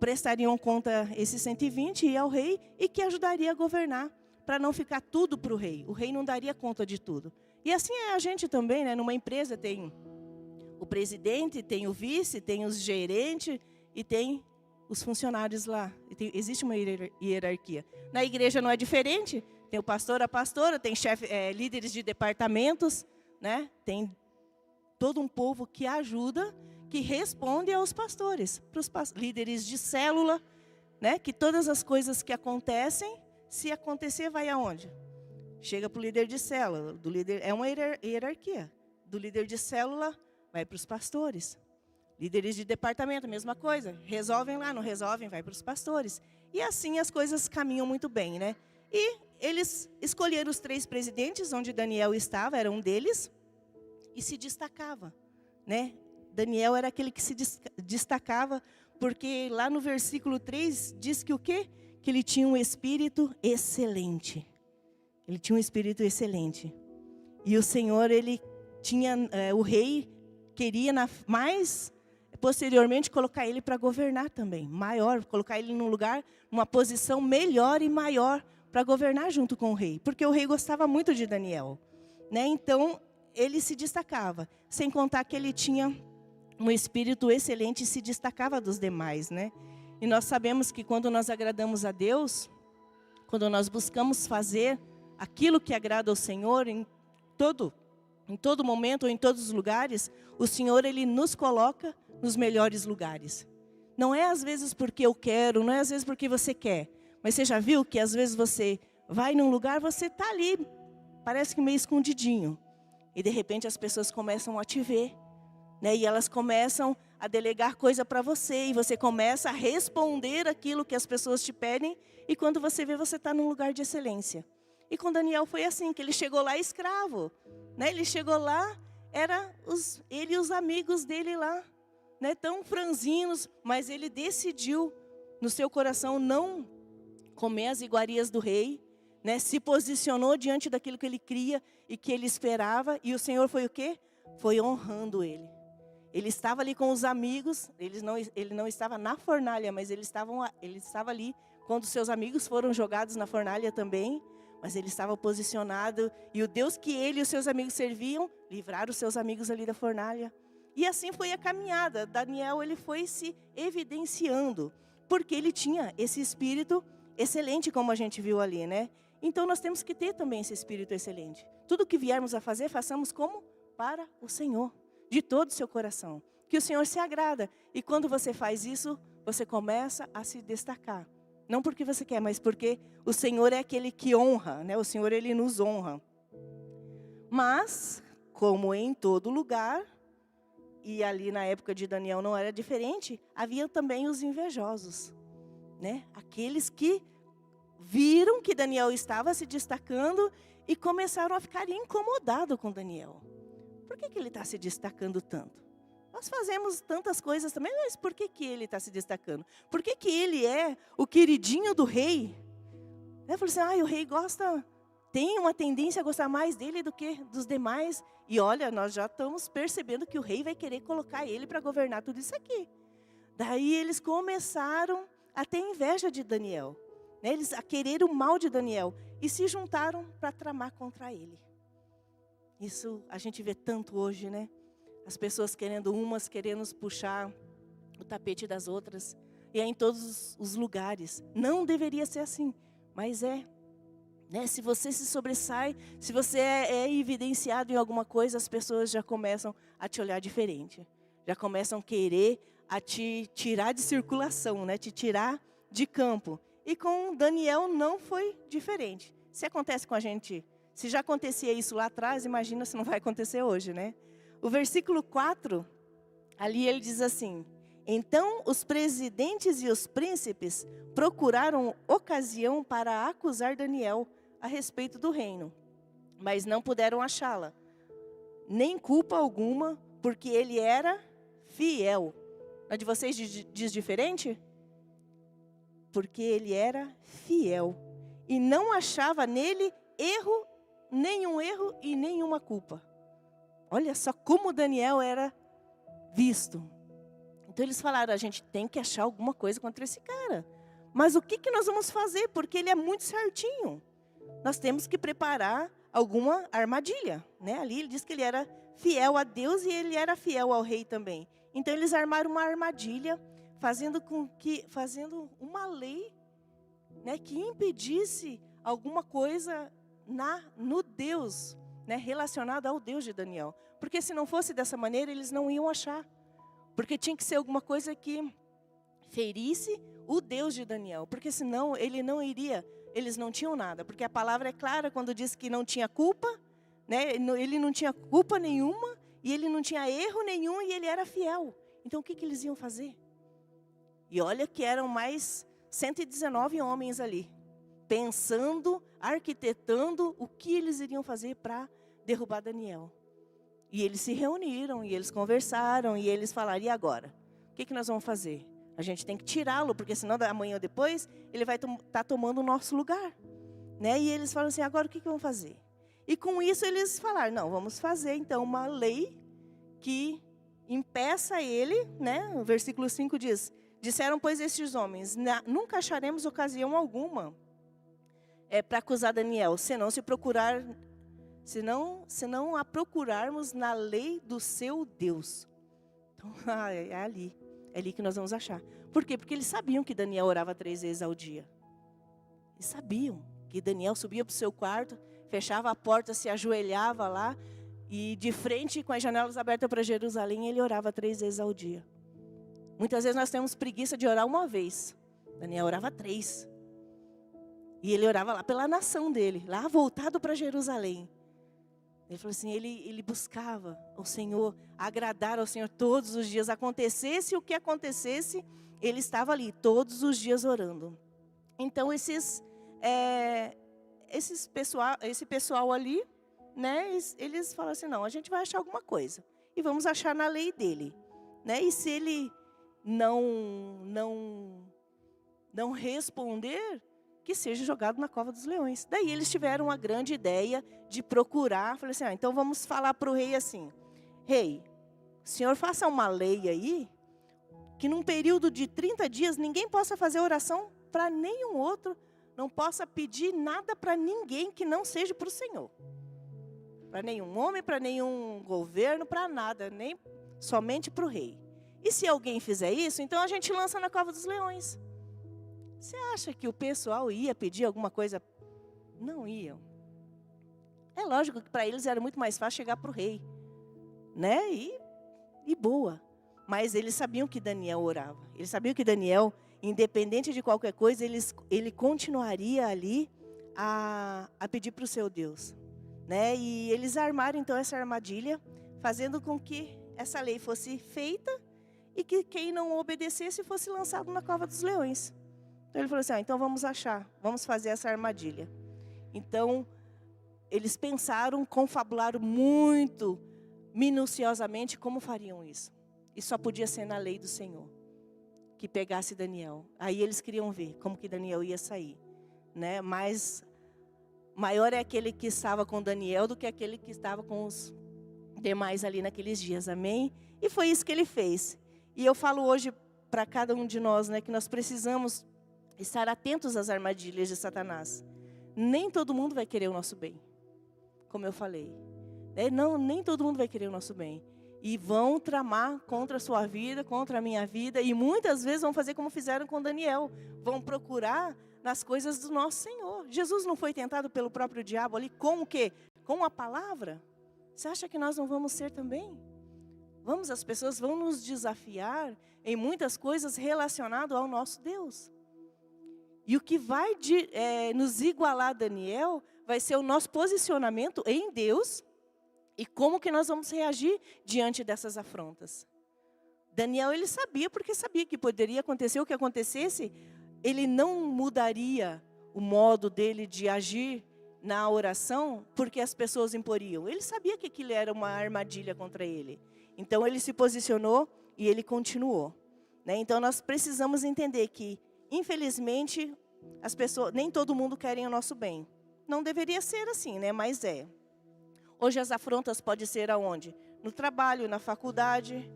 prestariam conta esses 120 e ao rei e que ajudaria a governar para não ficar tudo para o rei. O rei não daria conta de tudo. E assim é a gente também, né? Numa empresa tem o presidente, tem o vice, tem os gerentes e tem os funcionários lá. Existe uma hierarquia. Na igreja não é diferente. Tem o pastor, a pastora, tem líderes de departamentos, né? Tem todo um povo que ajuda, que responde aos pastores, para os líderes de célula, né? Que todas as coisas que acontecem, se acontecer, vai aonde? Chega para o líder de célula. É uma hierarquia. Do líder de célula, vai para os pastores. Líderes de departamento, mesma coisa. Resolvem lá, não resolvem, vai para os pastores. E assim as coisas caminham muito bem, né? E eles escolheram os 3 presidentes, onde Daniel estava, era um deles, e se destacava, né? Daniel era aquele que se destacava, porque lá no versículo 3 diz que o quê? Que ele tinha um espírito excelente. Ele tinha um espírito excelente. E o Senhor, ele tinha, o rei queria posteriormente colocar ele para governar também, maior, colocar ele num lugar, numa posição melhor e maior para governar junto com o rei, porque o rei gostava muito de Daniel, né? Então ele se destacava, sem contar que ele tinha um espírito excelente e se destacava dos demais, né? E nós sabemos que quando nós agradamos a Deus, quando nós buscamos fazer aquilo que agrada ao Senhor em todo momento ou em todos os lugares, o Senhor, ele nos coloca nos melhores lugares. Não é às vezes porque eu quero, não é às vezes porque você quer, mas você já viu que às vezes você vai num lugar, você está ali, parece que meio escondidinho, e de repente as pessoas começam a te ver, né? E elas começam a delegar coisa para você, e você começa a responder aquilo que as pessoas te pedem, e quando você vê, você está num lugar de excelência. E com Daniel foi assim, que ele chegou lá escravo, né? Ele chegou lá, ele e os amigos dele lá, né? Tão franzinos, mas ele decidiu no seu coração não comer as iguarias do rei, né? Se posicionou diante daquilo que ele cria e que ele esperava, e o Senhor foi o quê? Foi honrando ele. Ele estava ali com os amigos, ele não estava na fornalha, mas ele estava ali quando seus amigos foram jogados na fornalha também, mas ele estava posicionado, e o Deus que ele e os seus amigos serviam, livraram os seus amigos ali da fornalha. E assim foi a caminhada. Daniel, ele foi se evidenciando, porque ele tinha esse espírito excelente, como a gente viu ali, né? Então nós temos que ter também esse espírito excelente. Tudo que viermos a fazer, façamos como? Para o Senhor, de todo o seu coração. Que o Senhor se agrada. E quando você faz isso, você começa a se destacar. Não porque você quer, mas porque o Senhor é aquele que honra, né? O Senhor, Ele nos honra. Mas, como em todo lugar, e ali na época de Daniel não era diferente, havia também os invejosos, né? Aqueles que viram que Daniel estava se destacando e começaram a ficar incomodados com Daniel. Por que ele está se destacando tanto? Nós fazemos tantas coisas também, mas por que ele está se destacando? Por que ele é o queridinho do rei? Eu falei assim, o rei tem uma tendência a gostar mais dele do que dos demais. E olha, nós já estamos percebendo que o rei vai querer colocar ele para governar tudo isso aqui. Daí eles começaram a ter inveja de Daniel, né? Eles a querer o mal de Daniel e se juntaram para tramar contra ele. Isso a gente vê tanto hoje, né? As pessoas querendo puxar o tapete das outras. E é em todos os lugares. Não deveria ser assim, mas é. Né? Se você se sobressai, se você é evidenciado em alguma coisa, as pessoas já começam a te olhar diferente. Já começam a querer a te tirar de circulação, né? Te tirar de campo. E com Daniel não foi diferente. Se acontece com a gente, se já acontecia isso lá atrás, imagina se não vai acontecer hoje, né? O versículo 4, ali ele diz assim: então os presidentes e os príncipes procuraram ocasião para acusar Daniel a respeito do reino, mas não puderam achá-la, nem culpa alguma, porque ele era fiel. A de vocês diz diferente? Porque ele era fiel e não achava nele nenhum erro e nenhuma culpa. Olha só como Daniel era visto. Então eles falaram, a gente tem que achar alguma coisa contra esse cara. Mas o que nós vamos fazer? Porque ele é muito certinho. Nós temos que preparar alguma armadilha, né? Ali ele diz que ele era fiel a Deus e ele era fiel ao rei também. Então eles armaram uma armadilha, fazendo uma lei, né, que impedisse alguma coisa no Deus, né, relacionado ao Deus de Daniel. Porque se não fosse dessa maneira, eles não iam achar. Porque tinha que ser alguma coisa que ferisse o Deus de Daniel. Porque senão eles não tinham nada. Porque a palavra é clara quando diz que não tinha culpa, né? Ele não tinha culpa nenhuma, e ele não tinha erro nenhum, e ele era fiel. Então o que eles iam fazer? E olha que eram mais 119 homens ali, pensando, arquitetando o que eles iriam fazer para derrubar Daniel. E eles se reuniram, e eles conversaram, e eles falaram, e agora? O que nós vamos fazer? A gente tem que tirá-lo, porque senão amanhã ou depois ele vai estar tomando o nosso lugar. Né? E eles falaram assim, agora o que vamos fazer? E com isso eles falaram, não, vamos fazer então uma lei que impeça ele, né? O versículo 5 diz, disseram, pois, estes homens, nunca acharemos ocasião alguma para acusar Daniel, senão a procurarmos na lei do seu Deus. Então, é ali que nós vamos achar. Por quê? Porque eles sabiam que Daniel orava 3 vezes ao dia. Eles sabiam que Daniel subia para o seu quarto, fechava a porta, se ajoelhava lá, e de frente, com as janelas abertas para Jerusalém, ele orava 3 vezes ao dia. Muitas vezes nós temos preguiça de orar uma vez. Daniel orava 3. E ele orava lá pela nação dele, lá voltado para Jerusalém. Ele falou assim, ele buscava o Senhor, agradar ao Senhor todos os dias. Acontecesse o que acontecesse, ele estava ali todos os dias orando. Então esse pessoal ali, né, eles falam assim, não, a gente vai achar alguma coisa. E vamos achar na lei dele. Né? E se ele não responder, que seja jogado na cova dos leões. Daí eles tiveram uma grande ideia de procurar. Falei assim, então vamos falar para o rei assim. Rei, o senhor faça uma lei aí, que num período de 30 dias, ninguém possa fazer oração para nenhum outro, não possa pedir nada para ninguém que não seja para o Senhor. Para nenhum homem, para nenhum governo, para nada, nem somente para o rei. E se alguém fizer isso, então a gente lança na cova dos leões. Você acha que o pessoal ia pedir alguma coisa? Não iam. É lógico que para eles era muito mais fácil chegar para o rei, né? E boa. Mas eles sabiam que Daniel orava. Eles sabiam que Daniel, independente de qualquer coisa, ele continuaria ali a pedir para o seu Deus, né? E eles armaram então essa armadilha, fazendo com que essa lei fosse feita e que quem não obedecesse fosse lançado na cova dos leões. Então ele falou assim: então vamos fazer essa armadilha. Então eles pensaram, confabularam muito minuciosamente como fariam isso. E só podia ser na lei do Senhor que pegasse Daniel. Aí eles queriam ver como que Daniel ia sair, né? Mas maior é aquele que estava com Daniel do que aquele que estava com os demais ali naqueles dias, amém? E foi isso que ele fez. E eu falo hoje para cada um de nós, né, que nós precisamos estar atentos às armadilhas de Satanás. Nem todo mundo vai querer o nosso bem, como eu falei. Nem todo mundo vai querer o nosso bem. E vão tramar contra a sua vida, contra a minha vida. E muitas vezes vão fazer como fizeram com Daniel. Vão procurar nas coisas do nosso Senhor. Jesus não foi tentado pelo próprio diabo ali com o quê? Com a palavra. Você acha que nós não vamos ser também? As pessoas vão nos desafiar em muitas coisas relacionadas ao nosso Deus. E o que vai nos igualar a Daniel vai ser o nosso posicionamento em Deus e como que nós vamos reagir diante dessas afrontas. Daniel, ele sabia, porque sabia que poderia acontecer o que acontecesse, ele não mudaria o modo dele de agir na oração porque as pessoas imporiam. Ele sabia que aquilo era uma armadilha contra ele. Então ele se posicionou e ele continuou, né? Então nós precisamos entender que, infelizmente, as pessoas, nem todo mundo querem o nosso bem. Não deveria ser assim, né? Mas é. Hoje as afrontas podem ser aonde? No trabalho, na faculdade,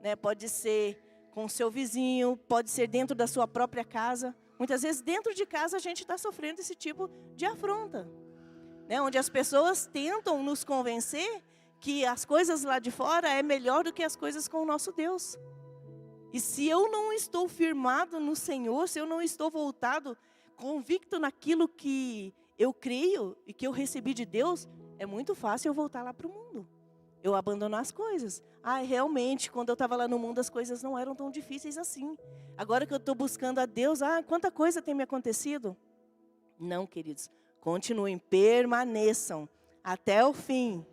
né? Pode ser com o seu vizinho, pode ser dentro da sua própria casa. Muitas vezes dentro de casa a gente está sofrendo esse tipo de afronta, né? Onde as pessoas tentam nos convencer que as coisas lá de fora é melhor do que as coisas com o nosso Deus. E se eu não estou firmado no Senhor, se eu não estou voltado, convicto naquilo que eu creio e que eu recebi de Deus, é muito fácil eu voltar lá para o mundo. Eu abandonar as coisas. Realmente, quando eu estava lá no mundo, as coisas não eram tão difíceis assim. Agora que eu estou buscando a Deus, quanta coisa tem me acontecido. Não, queridos, continuem, permaneçam até o fim.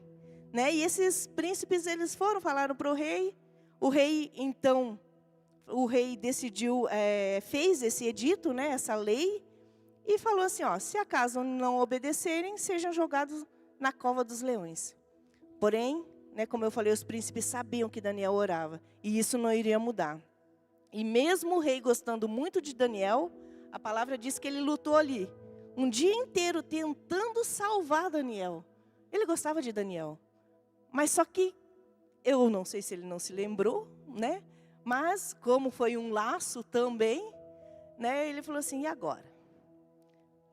Né? E esses príncipes, eles falaram para o rei. O rei, então, decidiu, fez esse edito, né, essa lei, e falou assim, se acaso não obedecerem, sejam jogados na cova dos leões. Porém, né, como eu falei, os príncipes sabiam que Daniel orava, e isso não iria mudar. E mesmo o rei gostando muito de Daniel, a palavra diz que ele lutou ali, um dia inteiro tentando salvar Daniel. Ele gostava de Daniel. Mas só que, eu não sei se ele não se lembrou, né? Mas, como foi um laço também, né? Ele falou assim, e agora?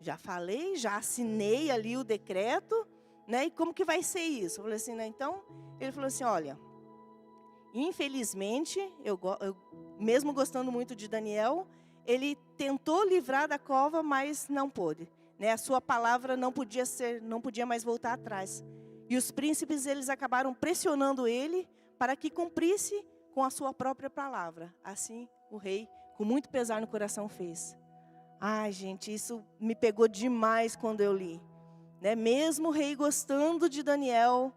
Já falei, já assinei ali o decreto, né? E como que vai ser isso? Eu falei assim, né? Então, ele falou assim, olha, infelizmente, eu mesmo gostando muito de Daniel, ele tentou livrar da cova, mas não pôde. Né? A sua palavra não podia mais voltar atrás. E os príncipes, eles acabaram pressionando ele para que cumprisse com a sua própria palavra. Assim, o rei, com muito pesar no coração, fez. Gente, isso me pegou demais quando eu li. Né? Mesmo o rei gostando de Daniel,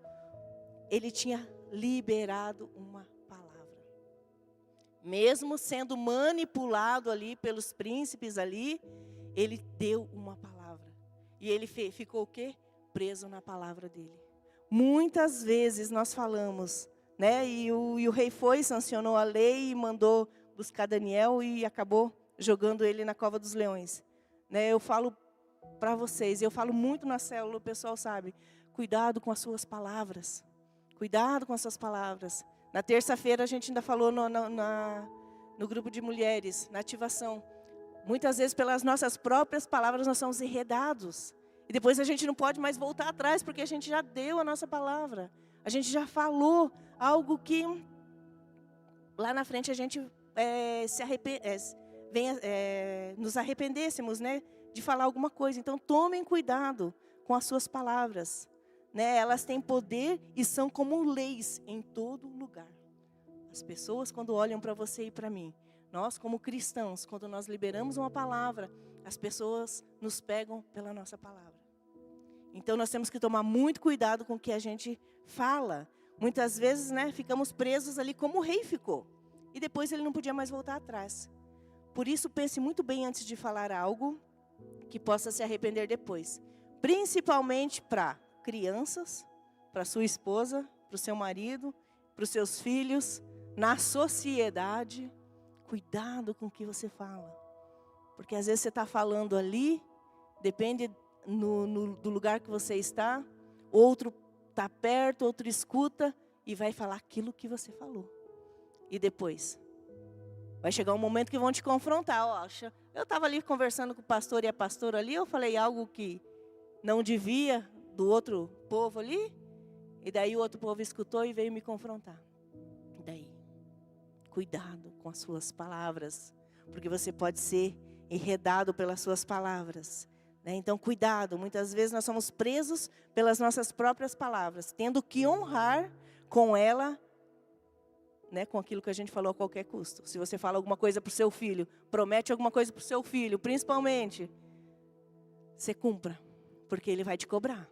ele tinha liberado uma palavra. Mesmo sendo manipulado ali pelos príncipes ali, ele deu uma palavra. E ele ficou o quê? Preso na palavra dele. Muitas vezes nós falamos, né? E o rei sancionou a lei e mandou buscar Daniel e acabou jogando ele na cova dos leões. Né? Eu falo para vocês, eu falo muito na célula, o pessoal sabe, cuidado com as suas palavras. Cuidado com as suas palavras. Na terça-feira a gente ainda falou no grupo de mulheres, na ativação. Muitas vezes pelas nossas próprias palavras nós somos enredados. E depois a gente não pode mais voltar atrás, porque a gente já deu a nossa palavra. A gente já falou algo que lá na frente a gente nos arrependêssemos, né? de falar alguma coisa. Então, tomem cuidado com as suas palavras. Né? Elas têm poder e são como leis em todo lugar. As pessoas, quando olham para você e para mim, nós como cristãos, quando nós liberamos uma palavra, as pessoas nos pegam pela nossa palavra. Então, nós temos que tomar muito cuidado com o que a gente fala. Muitas vezes, né, ficamos presos ali como o rei ficou. E depois ele não podia mais voltar atrás. Por isso, pense muito bem antes de falar algo que possa se arrepender depois. Principalmente para crianças, para sua esposa, para o seu marido, para os seus filhos, na sociedade. Cuidado com o que você fala. Porque às vezes você está falando ali, depende do lugar que você está, outro está perto, outro escuta e vai falar aquilo que você falou. E depois? Vai chegar um momento que vão te confrontar. Ó, eu estava ali conversando com o pastor e a pastora ali, eu falei algo que não devia do outro povo ali, e daí o outro povo escutou e veio me confrontar. E daí? Cuidado com as suas palavras, porque você pode ser enredado pelas suas palavras. Né? Então, cuidado, muitas vezes nós somos presos pelas nossas próprias palavras, tendo que honrar com ela, né, com aquilo que a gente falou a qualquer custo. Se você fala alguma coisa para o seu filho, promete alguma coisa para o seu filho, principalmente, você cumpra, porque ele vai te cobrar.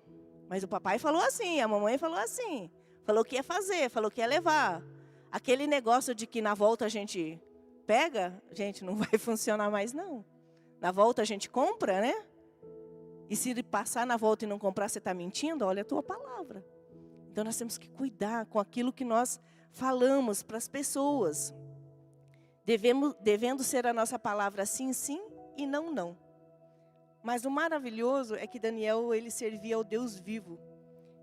Mas o papai falou assim, a mamãe falou assim, falou que ia fazer, falou que ia levar. Aquele negócio de que na volta a gente pega, gente, não vai funcionar mais não. Na volta a gente compra, né? E se passar na volta e não comprar, você está mentindo? Olha a tua palavra. Então nós temos que cuidar com aquilo que nós falamos para as pessoas. Devendo ser a nossa palavra sim, sim e não, não. Mas o maravilhoso é que Daniel, ele servia ao Deus vivo.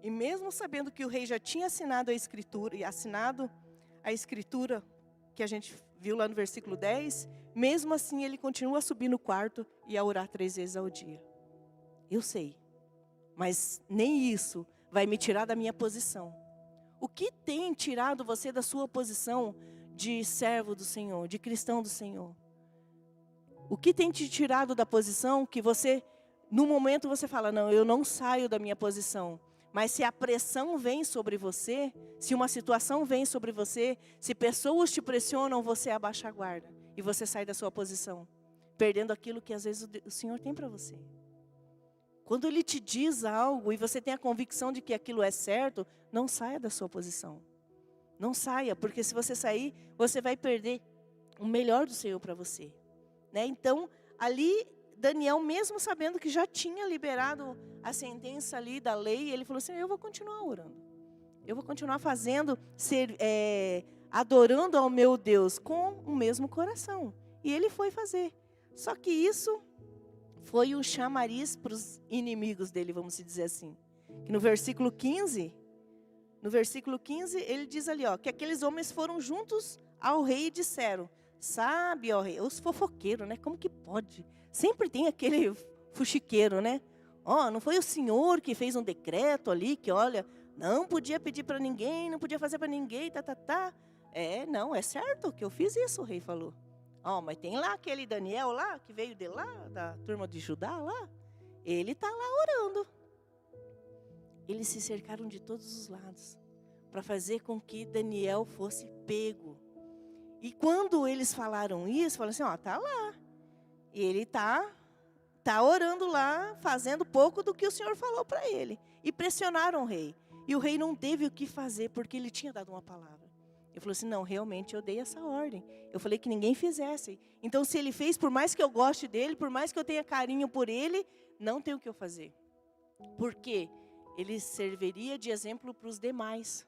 E mesmo sabendo que o rei já tinha assinado a escritura que a gente viu lá no versículo 10, mesmo assim ele continua a subir no quarto e a orar 3 vezes ao dia. Eu sei, mas nem isso vai me tirar da minha posição. O que tem tirado você da sua posição de servo do Senhor, de cristão do Senhor? O que tem te tirado da posição que você, no momento você fala, não, eu não saio da minha posição. Mas se a pressão vem sobre você, se uma situação vem sobre você, se pessoas te pressionam, você abaixa a guarda. E você sai da sua posição, perdendo aquilo que às vezes o Senhor tem para você. Quando Ele te diz algo e você tem a convicção de que aquilo é certo, não saia da sua posição. Não saia, porque se você sair, você vai perder o melhor do Senhor para você. Né? Então, ali, Daniel, mesmo sabendo que já tinha liberado a sentença ali da lei, ele falou assim, eu vou continuar orando. Eu vou continuar fazendo, adorando ao meu Deus com o mesmo coração. E ele foi fazer. Só que isso foi um chamariz para os inimigos dele, vamos dizer assim. Que no versículo 15, ele diz ali, ó, que aqueles homens foram juntos ao rei e disseram, sabe, ó rei, os fofoqueiros, né? Como que pode? Sempre tem aquele fuxiqueiro, né? Ó, não foi o senhor que fez um decreto ali, que olha, não podia pedir para ninguém, não podia fazer para ninguém, não, é certo que eu fiz isso, o rei falou. Ó, mas tem lá aquele Daniel lá, que veio de lá, da turma de Judá lá, ele está lá orando. Eles se cercaram de todos os lados, para fazer com que Daniel fosse pego. E quando eles falaram isso, falaram assim, ó, tá lá. E ele tá orando lá, fazendo pouco do que o Senhor falou para ele. E pressionaram o rei. E o rei não teve o que fazer, porque ele tinha dado uma palavra. Ele falou assim, não, realmente eu dei essa ordem. Eu falei que ninguém fizesse. Então, se ele fez, por mais que eu goste dele, por mais que eu tenha carinho por ele, não tem o que eu fazer. Porque ele serviria de exemplo para os demais.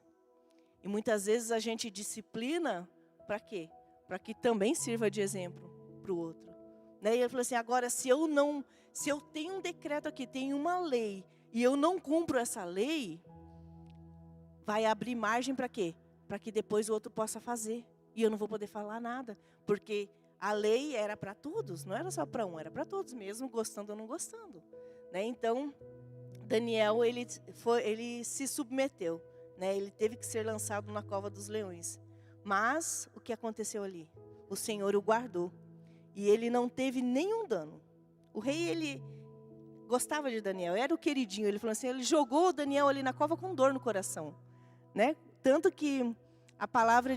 E muitas vezes a gente disciplina, para quê? Para que também sirva de exemplo para o outro. Né? E ele falou assim, agora se eu tenho um decreto aqui, tenho uma lei, e eu não cumpro essa lei, vai abrir margem para quê? Para que depois o outro possa fazer. E eu não vou poder falar nada. Porque a lei era para todos, não era só para um, era para todos, mesmo gostando ou não gostando. Né? Então, Daniel, ele se submeteu. Né? Ele teve que ser lançado na cova dos leões. Mas, o que aconteceu ali? O Senhor o guardou. E ele não teve nenhum dano. O rei, ele gostava de Daniel, era o queridinho. Ele falou assim, ele jogou o Daniel ali na cova com dor no coração, né? Tanto que a palavra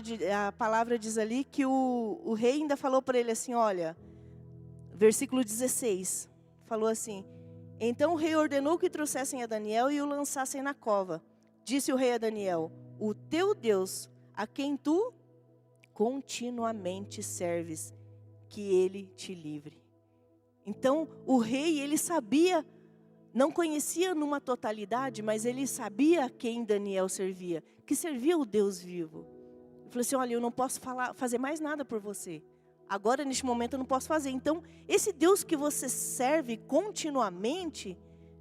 diz ali que o rei ainda falou para ele assim, olha, versículo 16, falou assim, então o rei ordenou que trouxessem a Daniel e o lançassem na cova. Disse o rei a Daniel, o teu Deus, a quem tu continuamente serves, que ele te livre. Então, o rei, ele sabia, não conhecia numa totalidade, mas ele sabia a quem Daniel servia, que servia o Deus vivo. Ele falou assim, olha, eu não posso fazer mais nada por você. Agora, neste momento, eu não posso fazer. Então, esse Deus que você serve continuamente,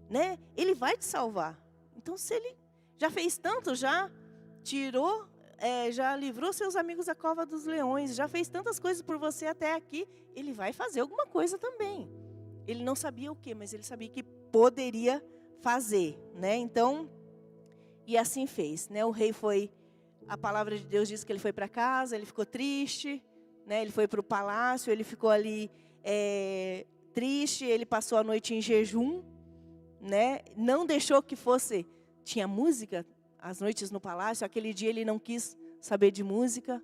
né, ele vai te salvar. Então, se ele já fez tanto, já tirou, já livrou seus amigos da cova dos leões, já fez tantas coisas por você até aqui, ele vai fazer alguma coisa também. Ele não sabia o quê, mas ele sabia que poderia fazer, né? Então, e assim fez, né? O rei foi, a palavra de Deus diz que ele foi para casa, ele ficou triste, né? Ele foi para o palácio, ele ficou ali triste, ele passou a noite em jejum, né? Não deixou que fosse, tinha música as noites no palácio, aquele dia ele não quis saber de música,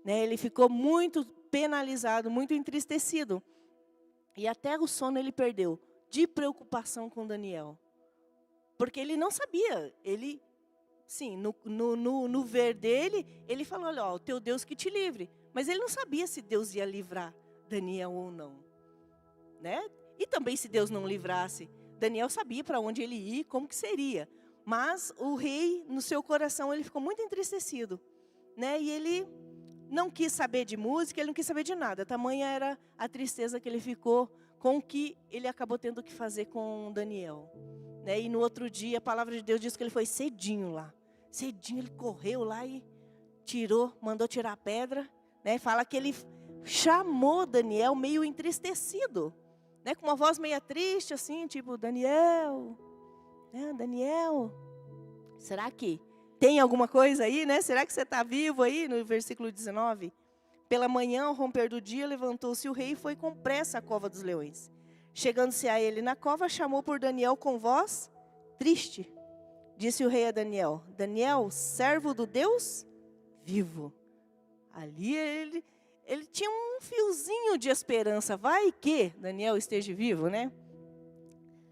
né? Ele ficou muito penalizado, muito entristecido. E até o sono ele perdeu, de preocupação com Daniel. Porque ele não sabia, ele, sim, no ver dele, ele falou, olha, ó, o teu Deus que te livre. Mas ele não sabia se Deus ia livrar Daniel ou não, né? E também se Deus não livrasse, Daniel sabia para onde ele ia, como que seria. Mas o rei, no seu coração, ele ficou muito entristecido, né? E ele não quis saber de música, ele não quis saber de nada. Tamanha era a tristeza que ele ficou com o que ele acabou tendo que fazer com Daniel, né? E no outro dia, a palavra de Deus diz que ele foi cedinho lá. Cedinho, ele correu lá e mandou tirar a pedra, né? Fala que ele chamou Daniel meio entristecido, né? Com uma voz meio triste, assim, tipo, Daniel, né? Daniel, será que tem alguma coisa aí, né? Será que você está vivo aí? No versículo 19. Pela manhã, ao romper do dia, levantou-se o rei e foi com pressa à cova dos leões. Chegando-se a ele na cova, chamou por Daniel com voz triste. Disse o rei a Daniel, Daniel, servo do Deus vivo. Ali ele tinha um fiozinho de esperança. Vai que Daniel esteja vivo, né?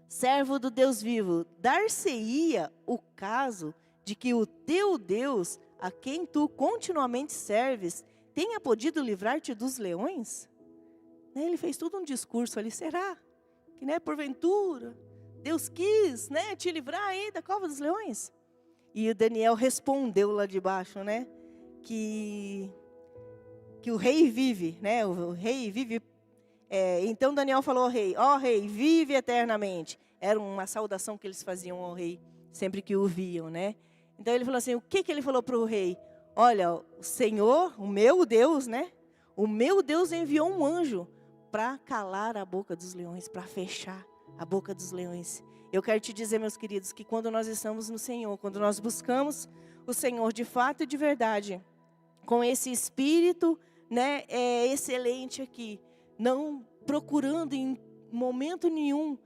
Servo do Deus vivo, dar-se-ia o caso de que o teu Deus, a quem tu continuamente serves, tenha podido livrar-te dos leões? Ele fez todo um discurso ali, será que, né, porventura, Deus quis, né, te livrar aí da cova dos leões? E o Daniel respondeu lá de baixo, né, que o rei vive, né, o rei vive. Então Daniel falou ao rei, ó rei, vive eternamente. Era uma saudação que eles faziam ao rei, sempre que o viam, né. Então ele falou assim, o que ele falou para o rei? Olha, o Senhor, o meu Deus, né? O meu Deus enviou um anjo para calar a boca dos leões, para fechar a boca dos leões. Eu quero te dizer, meus queridos, que quando nós estamos no Senhor, quando nós buscamos o Senhor de fato e de verdade, com esse espírito, né, excelente aqui, não procurando em momento nenhum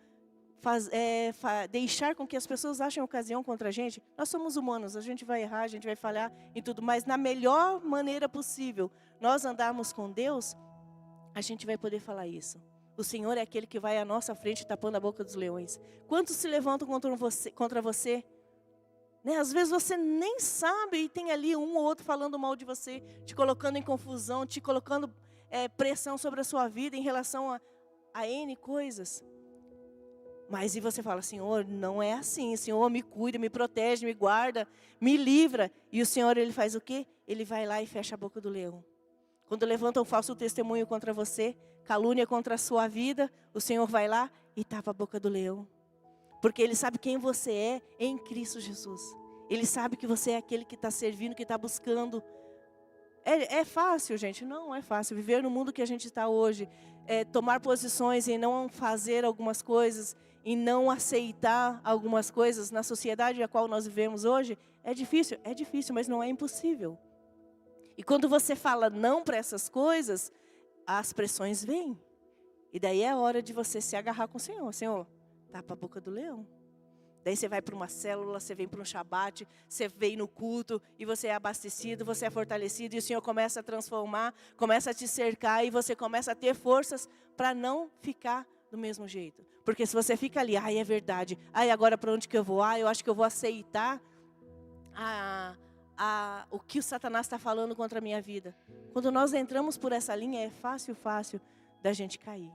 deixar com que as pessoas achem ocasião contra a gente. Nós somos humanos, a gente vai errar, a gente vai falhar em tudo, mas na melhor maneira possível, nós andarmos com Deus, a gente vai poder falar isso. O Senhor é aquele que vai à nossa frente tapando a boca dos leões. Quantos se levantam contra você? Né? Às vezes você nem sabe e tem ali um ou outro falando mal de você, te colocando em confusão, te colocando pressão sobre a sua vida em relação a N coisas. Mas e você fala, Senhor, não é assim. Senhor, me cuida, me protege, me guarda, me livra. E o Senhor, Ele faz o quê? Ele vai lá e fecha a boca do leão. Quando levanta um falso testemunho contra você, calúnia contra a sua vida, o Senhor vai lá e tapa a boca do leão. Porque Ele sabe quem você é em Cristo Jesus. Ele sabe que você é aquele que está servindo, que está buscando. É fácil, gente? Não é fácil. Viver no mundo que a gente está hoje, tomar posições e não fazer algumas coisas, e não aceitar algumas coisas na sociedade a qual nós vivemos hoje, é difícil, mas não é impossível. E quando você fala não para essas coisas, as pressões vêm. E daí é hora de você se agarrar com o Senhor. Senhor, tapa a boca do leão. Daí você vai para uma célula, você vem para um shabat, você vem no culto e você é abastecido, você é fortalecido e o Senhor começa a transformar, começa a te cercar e você começa a ter forças para não ficar do mesmo jeito. Porque se você fica ali, ai, é verdade, ai, agora para onde que eu vou? Ai, eu acho que eu vou aceitar o que o Satanás está falando contra a minha vida. Quando nós entramos por essa linha, é fácil da gente cair.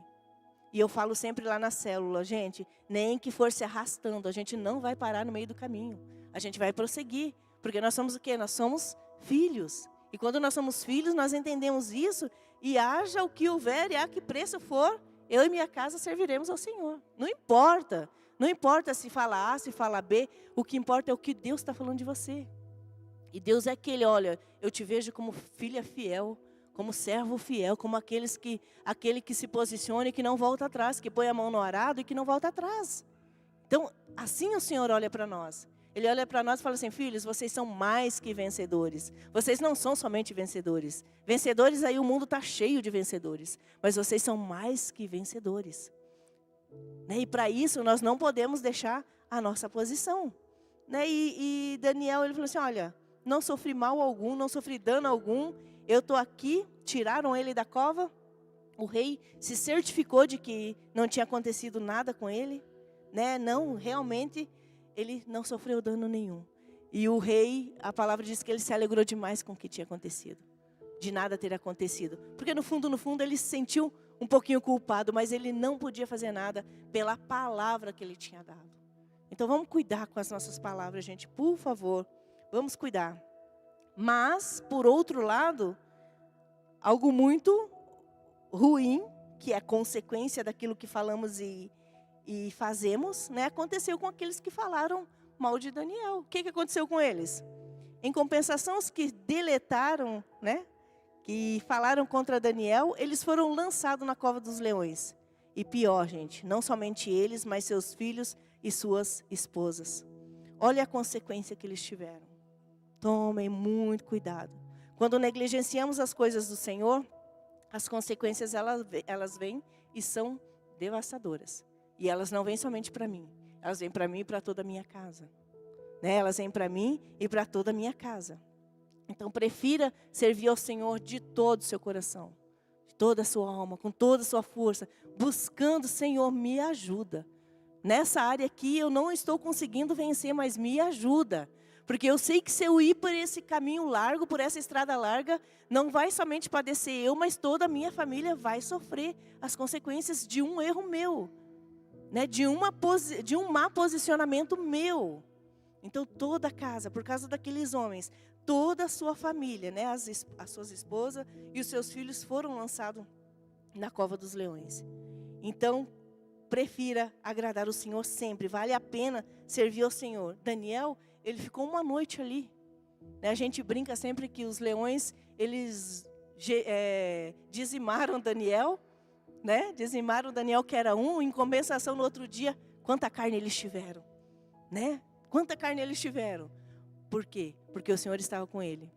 E eu falo sempre lá na célula, gente, nem que for se arrastando, a gente não vai parar no meio do caminho. A gente vai prosseguir, porque nós somos o quê? Nós somos filhos. E quando nós somos filhos, nós entendemos isso, e haja o que houver e a que preço for, eu e minha casa serviremos ao Senhor. Não importa se fala A, se fala B, o que importa é o que Deus está falando de você. E Deus é aquele, olha, eu te vejo como filha fiel, como servo fiel, como aquele que se posiciona e que não volta atrás, que põe a mão no arado e que não volta atrás. Então, assim o Senhor olha para nós. Ele olha para nós e fala assim, filhos, vocês são mais que vencedores. Vocês não são somente vencedores. Vencedores aí, o mundo está cheio de vencedores. Mas vocês são mais que vencedores. Né? E para isso, nós não podemos deixar a nossa posição. Né? E Daniel, ele falou assim, olha, não sofri mal algum, não sofri dano algum. Eu estou aqui, tiraram ele da cova. O rei se certificou de que não tinha acontecido nada com ele. Né? Não, realmente, ele não sofreu dano nenhum. E o rei, a palavra diz que ele se alegrou demais com o que tinha acontecido. De nada ter acontecido. Porque no fundo, ele se sentiu um pouquinho culpado, mas ele não podia fazer nada pela palavra que ele tinha dado. Então vamos cuidar com as nossas palavras, gente, por favor. Vamos cuidar. Mas, por outro lado, algo muito ruim, que é consequência daquilo que falamos e fazemos, né, aconteceu com aqueles que falaram mal de Daniel. O que aconteceu com eles? Em compensação, os que deletaram, né, que falaram contra Daniel, eles foram lançados na cova dos leões. E pior, gente, não somente eles, mas seus filhos e suas esposas. Olha a consequência que eles tiveram. Tomem muito cuidado. Quando negligenciamos as coisas do Senhor, as consequências elas vêm e são devastadoras. E elas não vêm somente para mim. Elas vêm para mim e para toda a minha casa. Né? Elas vêm para mim e para toda a minha casa. Então, prefira servir ao Senhor de todo o seu coração. De toda a sua alma, com toda a sua força. Buscando, Senhor, me ajuda. Nessa área aqui eu não estou conseguindo vencer, mas me ajuda. Porque eu sei que se eu ir por esse caminho largo, por essa estrada larga, não vai somente padecer eu, mas toda a minha família vai sofrer as consequências de um erro meu. Né? De um má posicionamento meu. Então toda a casa, por causa daqueles homens, toda a sua família, né? As suas esposas e os seus filhos foram lançados na cova dos leões. Então, prefira agradar o Senhor sempre. Vale a pena servir ao Senhor. Daniel, ele ficou uma noite ali. Né? A gente brinca sempre que os leões, eles dizimaram Daniel. Né? Dizimaram Daniel, que era um. Em compensação, no outro dia, quanta carne eles tiveram. Né? Quanta carne eles tiveram. Por quê? Porque o Senhor estava com ele.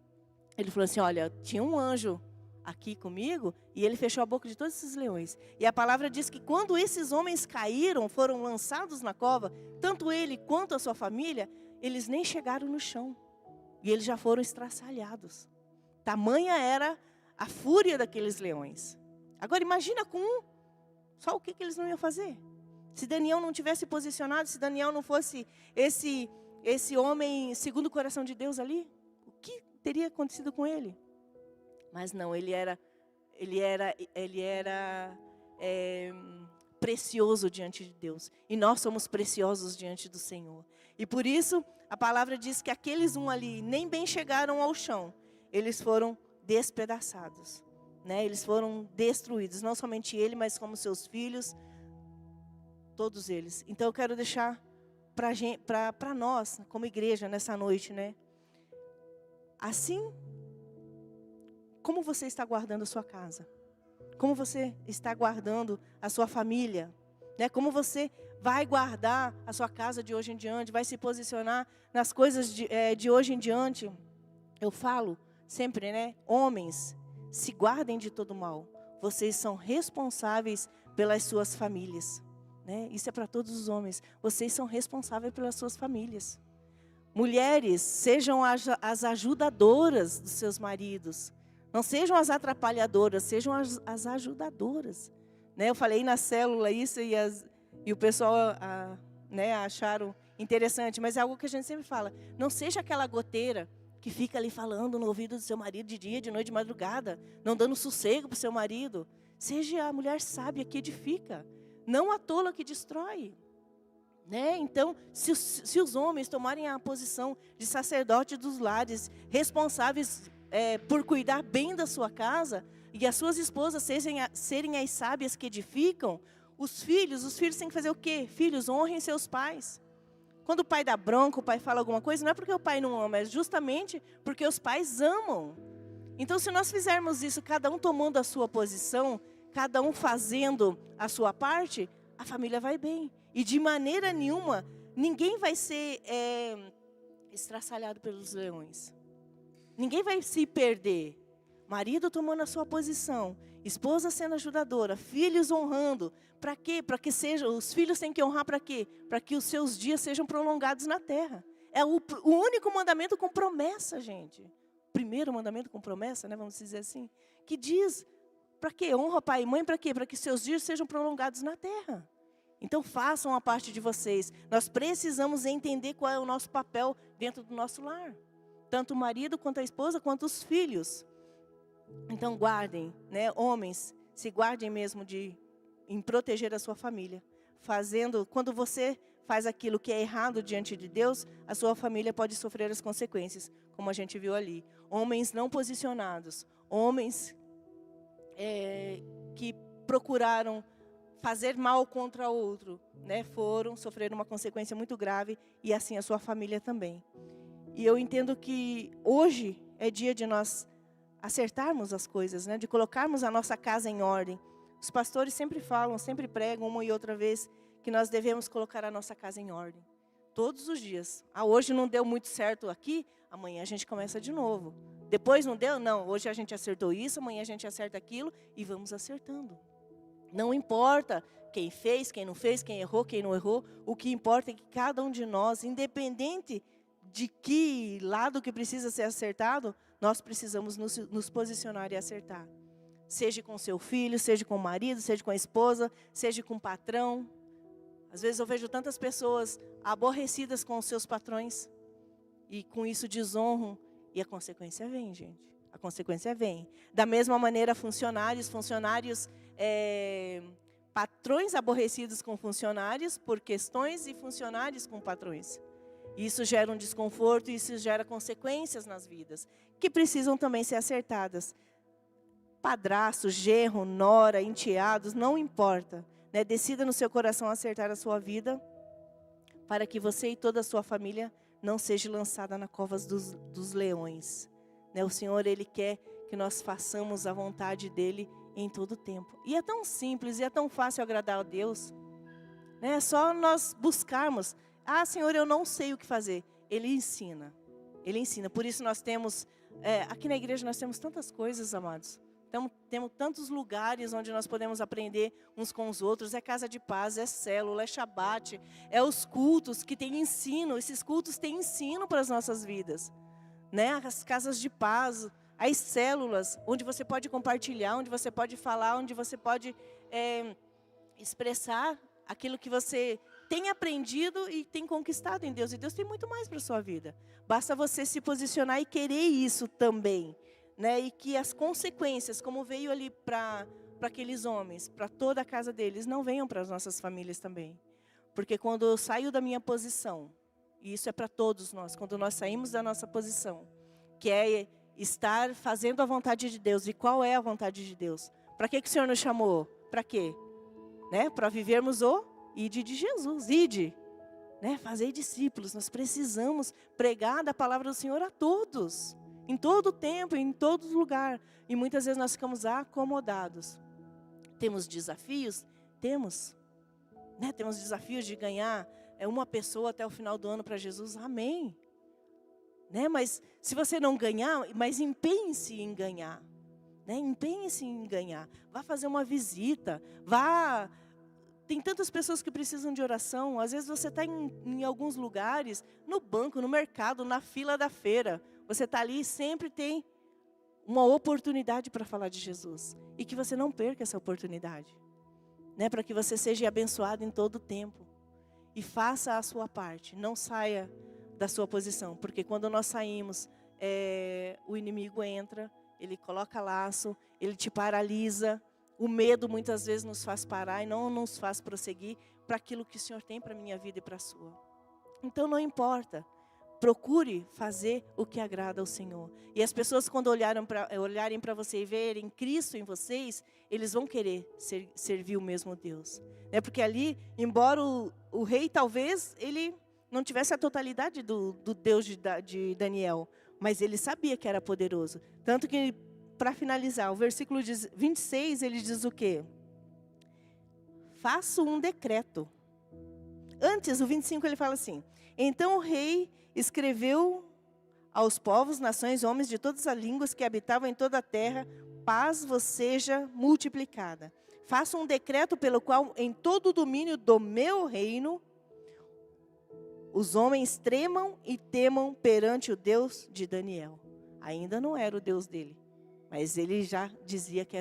Ele falou assim, olha, tinha um anjo aqui comigo, e ele fechou a boca de todos esses leões. E a palavra diz que quando esses homens caíram, foram lançados na cova, tanto ele quanto a sua família, eles nem chegaram no chão. E eles já foram estraçalhados. Tamanha era a fúria daqueles leões. Agora imagina com um, só o que eles não iam fazer? Se Daniel não tivesse posicionado, se Daniel não fosse esse homem segundo o coração de Deus ali, o que teria acontecido com ele? Mas não, ele era precioso diante de Deus. E nós somos preciosos diante do Senhor. E por isso, a palavra diz que aqueles ali nem bem chegaram ao chão. Eles foram despedaçados. Né? Eles foram destruídos. Não somente ele, mas como seus filhos. Todos eles. Então eu quero deixar para nós, como igreja, nessa noite, né? Assim, como você está guardando a sua casa? Como você está guardando a sua família? Né? Como você vai guardar a sua casa de hoje em diante? Vai se posicionar nas coisas de hoje em diante? Eu falo sempre, né? Homens, se guardem de todo mal. Vocês são responsáveis pelas suas famílias. Né? Isso é para todos os homens. Vocês são responsáveis pelas suas famílias. Mulheres, sejam as ajudadoras dos seus maridos. Não sejam as atrapalhadoras, sejam as ajudadoras. Né? Eu falei na célula isso e o pessoal né, acharam interessante, mas é algo que a gente sempre fala. Não seja aquela goteira que fica ali falando no ouvido do seu marido de dia, de noite, de madrugada, não dando sossego para o seu marido. Seja a mulher sábia que edifica, não a tola que destrói. Né? Então, se os homens tomarem a posição de sacerdote dos lares, responsáveis por cuidar bem da sua casa, e as suas esposas serem as sábias que edificam, os filhos têm que fazer o quê? Filhos, honrem seus pais. Quando o pai dá bronca, o pai fala alguma coisa, não é porque o pai não ama, é justamente porque os pais amam. Então, se nós fizermos isso, cada um tomando a sua posição, cada um fazendo a sua parte, a família vai bem. E de maneira nenhuma, ninguém vai ser estraçalhado pelos leões. Ninguém vai se perder. Marido tomando a sua posição, esposa sendo ajudadora, filhos honrando. Para quê? Para que os filhos têm que honrar para quê? Para que os seus dias sejam prolongados na terra. É o único mandamento com promessa, gente. O primeiro mandamento com promessa, né, vamos dizer assim. Que diz, para quê? Honra pai e mãe, para quê? Para que seus dias sejam prolongados na terra. Então façam a parte de vocês. Nós precisamos entender qual é o nosso papel dentro do nosso lar. Tanto o marido, quanto a esposa, quanto os filhos. Então guardem, né, homens, se guardem mesmo em proteger a sua família. Quando você faz aquilo que é errado diante de Deus, a sua família pode sofrer as consequências, como a gente viu ali. Homens não posicionados, homens que procuraram fazer mal contra outro, né, sofreram uma consequência muito grave, e assim a sua família também. E eu entendo que hoje é dia de nós acertarmos as coisas, né, de colocarmos a nossa casa em ordem. Os pastores sempre falam, sempre pregam uma e outra vez que nós devemos colocar a nossa casa em ordem. Todos os dias. Hoje não deu muito certo aqui, amanhã a gente começa de novo. Depois não deu? Não, hoje a gente acertou isso, amanhã a gente acerta aquilo e vamos acertando. Não importa quem fez, quem não fez, quem errou, quem não errou. O que importa é que cada um de nós, independente de que lado que precisa ser acertado, nós precisamos nos posicionar e acertar. Seja com seu filho, seja com o marido, seja com a esposa, seja com o patrão. Às vezes eu vejo tantas pessoas aborrecidas com os seus patrões e com isso desonram, e a consequência vem, gente. A consequência vem. Da mesma maneira, funcionários, patrões aborrecidos com funcionários por questões, e funcionários com patrões. Isso gera um desconforto, isso gera consequências nas vidas, que precisam também ser acertadas. Padrasto, genro, nora, enteados, não importa. Né? Decida no seu coração acertar a sua vida, para que você e toda a sua família não seja lançada na cova dos leões. Né? O Senhor, Ele quer que nós façamos a vontade dEle em todo o tempo. E é tão simples, e é tão fácil agradar a Deus. Né? É só nós buscarmos. Senhor, eu não sei o que fazer. Ele ensina. Ele ensina. Por isso nós temos, aqui na igreja nós temos tantas coisas, amados. Temos tantos lugares onde nós podemos aprender uns com os outros. É casa de paz, é célula, é shabat, é os cultos que têm ensino. Esses cultos têm ensino para as nossas vidas. Né? As casas de paz, as células, onde você pode compartilhar, onde você pode falar, onde você pode expressar aquilo que você tem aprendido e tem conquistado em Deus. E Deus tem muito mais para a sua vida. Basta você se posicionar e querer isso também. Né? E que as consequências, como veio ali para aqueles homens, para toda a casa deles, não venham para as nossas famílias também. Porque quando eu saio da minha posição, e isso é para todos nós, quando nós saímos da nossa posição, que é estar fazendo a vontade de Deus. E qual é a vontade de Deus? Para que o Senhor nos chamou? Para quê? Né? Para vivermos o ide de Jesus, ide. Né? Fazer discípulos, nós precisamos pregar da palavra do Senhor a todos. Em todo tempo, em todo lugar. E muitas vezes nós ficamos acomodados. Temos desafios? Temos. Né? Temos desafios de ganhar uma pessoa até o final do ano para Jesus. Amém. Né? Mas se você não ganhar, mas empenhe-se em ganhar. né? Empenhe-se em ganhar. Vá fazer uma visita. Tem tantas pessoas que precisam de oração. Às vezes você está em alguns lugares, no banco, no mercado, na fila da feira. Você está ali e sempre tem uma oportunidade para falar de Jesus. E que você não perca essa oportunidade, né? Para que você seja abençoado em todo o tempo. E faça a sua parte. Não saia da sua posição. Porque quando nós saímos, o inimigo entra, ele coloca laço, ele te paralisa. O medo muitas vezes nos faz parar e não nos faz prosseguir para aquilo que o Senhor tem para a minha vida e para a sua. Então não importa. Procure fazer o que agrada ao Senhor. E as pessoas, quando olharem para você e verem Cristo em vocês, eles vão querer servir o mesmo Deus. Porque ali, embora o rei talvez ele não tivesse a totalidade do Deus de Daniel, mas ele sabia que era poderoso. Tanto que, para finalizar, o versículo 26, ele diz o quê? Faço um decreto. Antes, o 25, ele fala assim: então o rei escreveu aos povos, nações, homens de todas as línguas que habitavam em toda a terra, paz vos seja multiplicada. Faço um decreto pelo qual, em todo o domínio do meu reino, os homens tremam e temam perante o Deus de Daniel. Ainda não era o Deus dele, mas ele já dizia que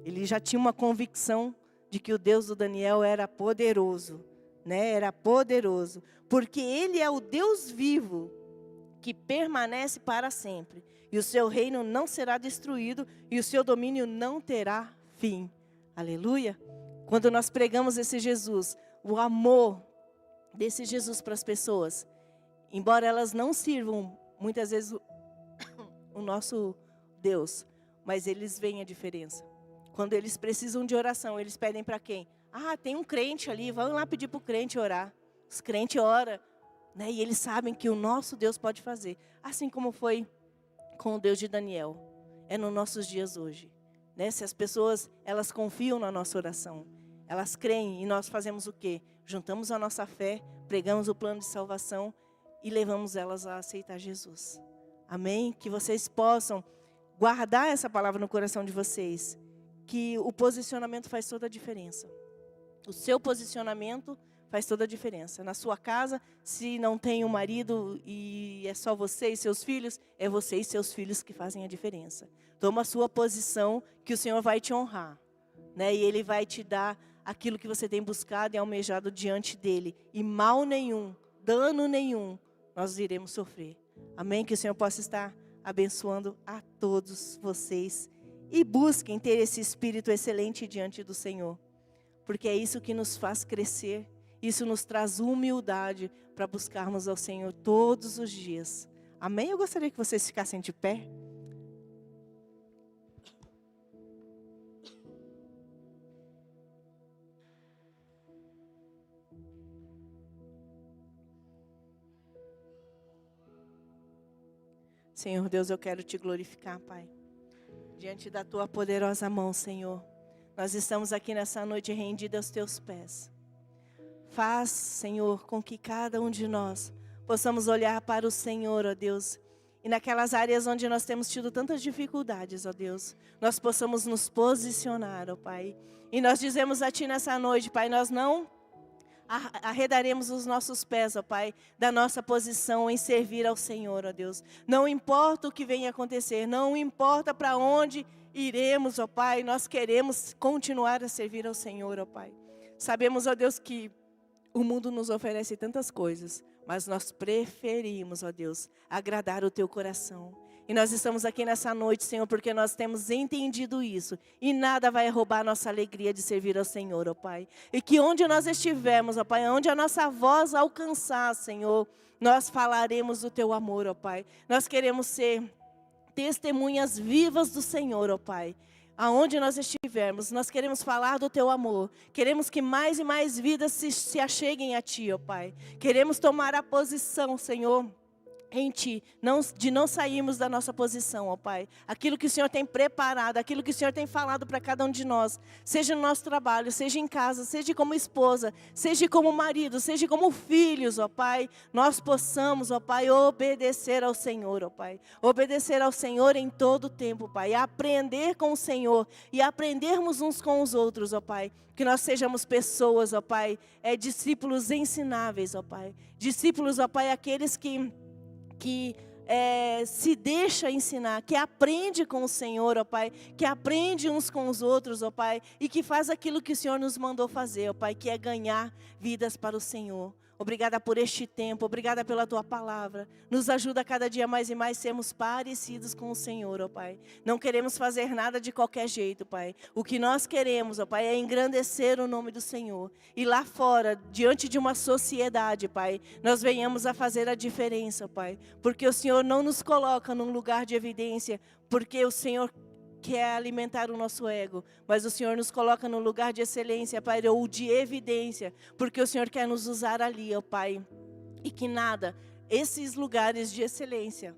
ele já tinha uma convicção de que o Deus do Daniel era poderoso, né? Era poderoso, porque ele é o Deus vivo que permanece para sempre, e o seu reino não será destruído e o seu domínio não terá fim. Aleluia! Quando nós pregamos esse Jesus, o amor desse Jesus para as pessoas, embora elas não sirvam muitas vezes o nosso Deus, mas eles veem a diferença. Quando eles precisam de oração, eles pedem para quem? Tem um crente ali, vamos lá pedir para o crente orar. Os crentes oram, né? E eles sabem que o nosso Deus pode fazer. Assim como foi com o Deus de Daniel. É nos nossos dias hoje, né? Se as pessoas, elas confiam na nossa oração, elas creem, e nós fazemos o quê? Juntamos a nossa fé, pregamos o plano de salvação e levamos elas a aceitar Jesus. Amém? Que vocês possam guardar essa palavra no coração de vocês. Que o posicionamento faz toda a diferença. O seu posicionamento faz toda a diferença. Na sua casa, se não tem um marido e é só você e seus filhos, é você e seus filhos que fazem a diferença. Toma a sua posição, que o Senhor vai te honrar, né? E Ele vai te dar aquilo que você tem buscado e almejado diante dEle. E mal nenhum, dano nenhum, nós iremos sofrer. Amém? Que o Senhor possa estar abençoando a todos vocês. E busquem ter esse espírito excelente diante do Senhor. Porque é isso que nos faz crescer. Isso nos traz humildade para buscarmos ao Senhor todos os dias. Amém? Eu gostaria que vocês ficassem de pé. Senhor Deus, eu quero te glorificar, Pai. Diante da tua poderosa mão, Senhor. Nós estamos aqui nessa noite rendidos aos teus pés. Faz, Senhor, com que cada um de nós possamos olhar para o Senhor, ó Deus. E naquelas áreas onde nós temos tido tantas dificuldades, ó Deus, nós possamos nos posicionar, ó Pai. E nós dizemos a Ti nessa noite, Pai, nós não arredaremos os nossos pés, ó Pai, da nossa posição em servir ao Senhor, ó Deus. Não importa o que venha acontecer, não importa para onde iremos, ó Pai, nós queremos continuar a servir ao Senhor, ó Pai. Sabemos, ó Deus, que o mundo nos oferece tantas coisas, mas nós preferimos, ó Deus, agradar o Teu coração. E nós estamos aqui nessa noite, Senhor, porque nós temos entendido isso. E nada vai roubar a nossa alegria de servir ao Senhor, ó Pai. E que onde nós estivermos, ó Pai, onde a nossa voz alcançar, Senhor, nós falaremos do Teu amor, ó Pai. Nós queremos ser testemunhas vivas do Senhor, ó Pai. Aonde nós estivermos, nós queremos falar do Teu amor. Queremos que mais e mais vidas se acheguem a Ti, ó Pai. Queremos tomar a posição, Senhor, em Ti, de não sairmos da nossa posição, ó Pai. Aquilo que o Senhor tem preparado, aquilo que o Senhor tem falado para cada um de nós, seja no nosso trabalho, seja em casa, seja como esposa, seja como marido, seja como filhos, ó Pai, nós possamos, ó Pai, obedecer ao Senhor, ó Pai. Obedecer ao Senhor em todo o tempo, Pai. Aprender com o Senhor e aprendermos uns com os outros, ó Pai. Que nós sejamos pessoas, ó Pai, discípulos ensináveis, ó Pai. Discípulos, ó Pai, aqueles que se deixa ensinar, que aprende com o Senhor, ó Pai, que aprende uns com os outros, ó Pai, e que faz aquilo que o Senhor nos mandou fazer, ó Pai, que é ganhar vidas para o Senhor. Obrigada por este tempo, obrigada pela Tua palavra. Nos ajuda cada dia mais e mais sermos parecidos com o Senhor, ó Pai. Não queremos fazer nada de qualquer jeito, Pai. O que nós queremos, ó Pai, é engrandecer o nome do Senhor. E lá fora, diante de uma sociedade, Pai, nós venhamos a fazer a diferença, ó Pai. Porque o Senhor não nos coloca num lugar de evidência, porque o Senhor quer alimentar o nosso ego, mas o Senhor nos coloca no lugar de excelência, Pai, ou de evidência, porque o Senhor quer nos usar ali, ó Pai, e que nada, esses lugares de excelência,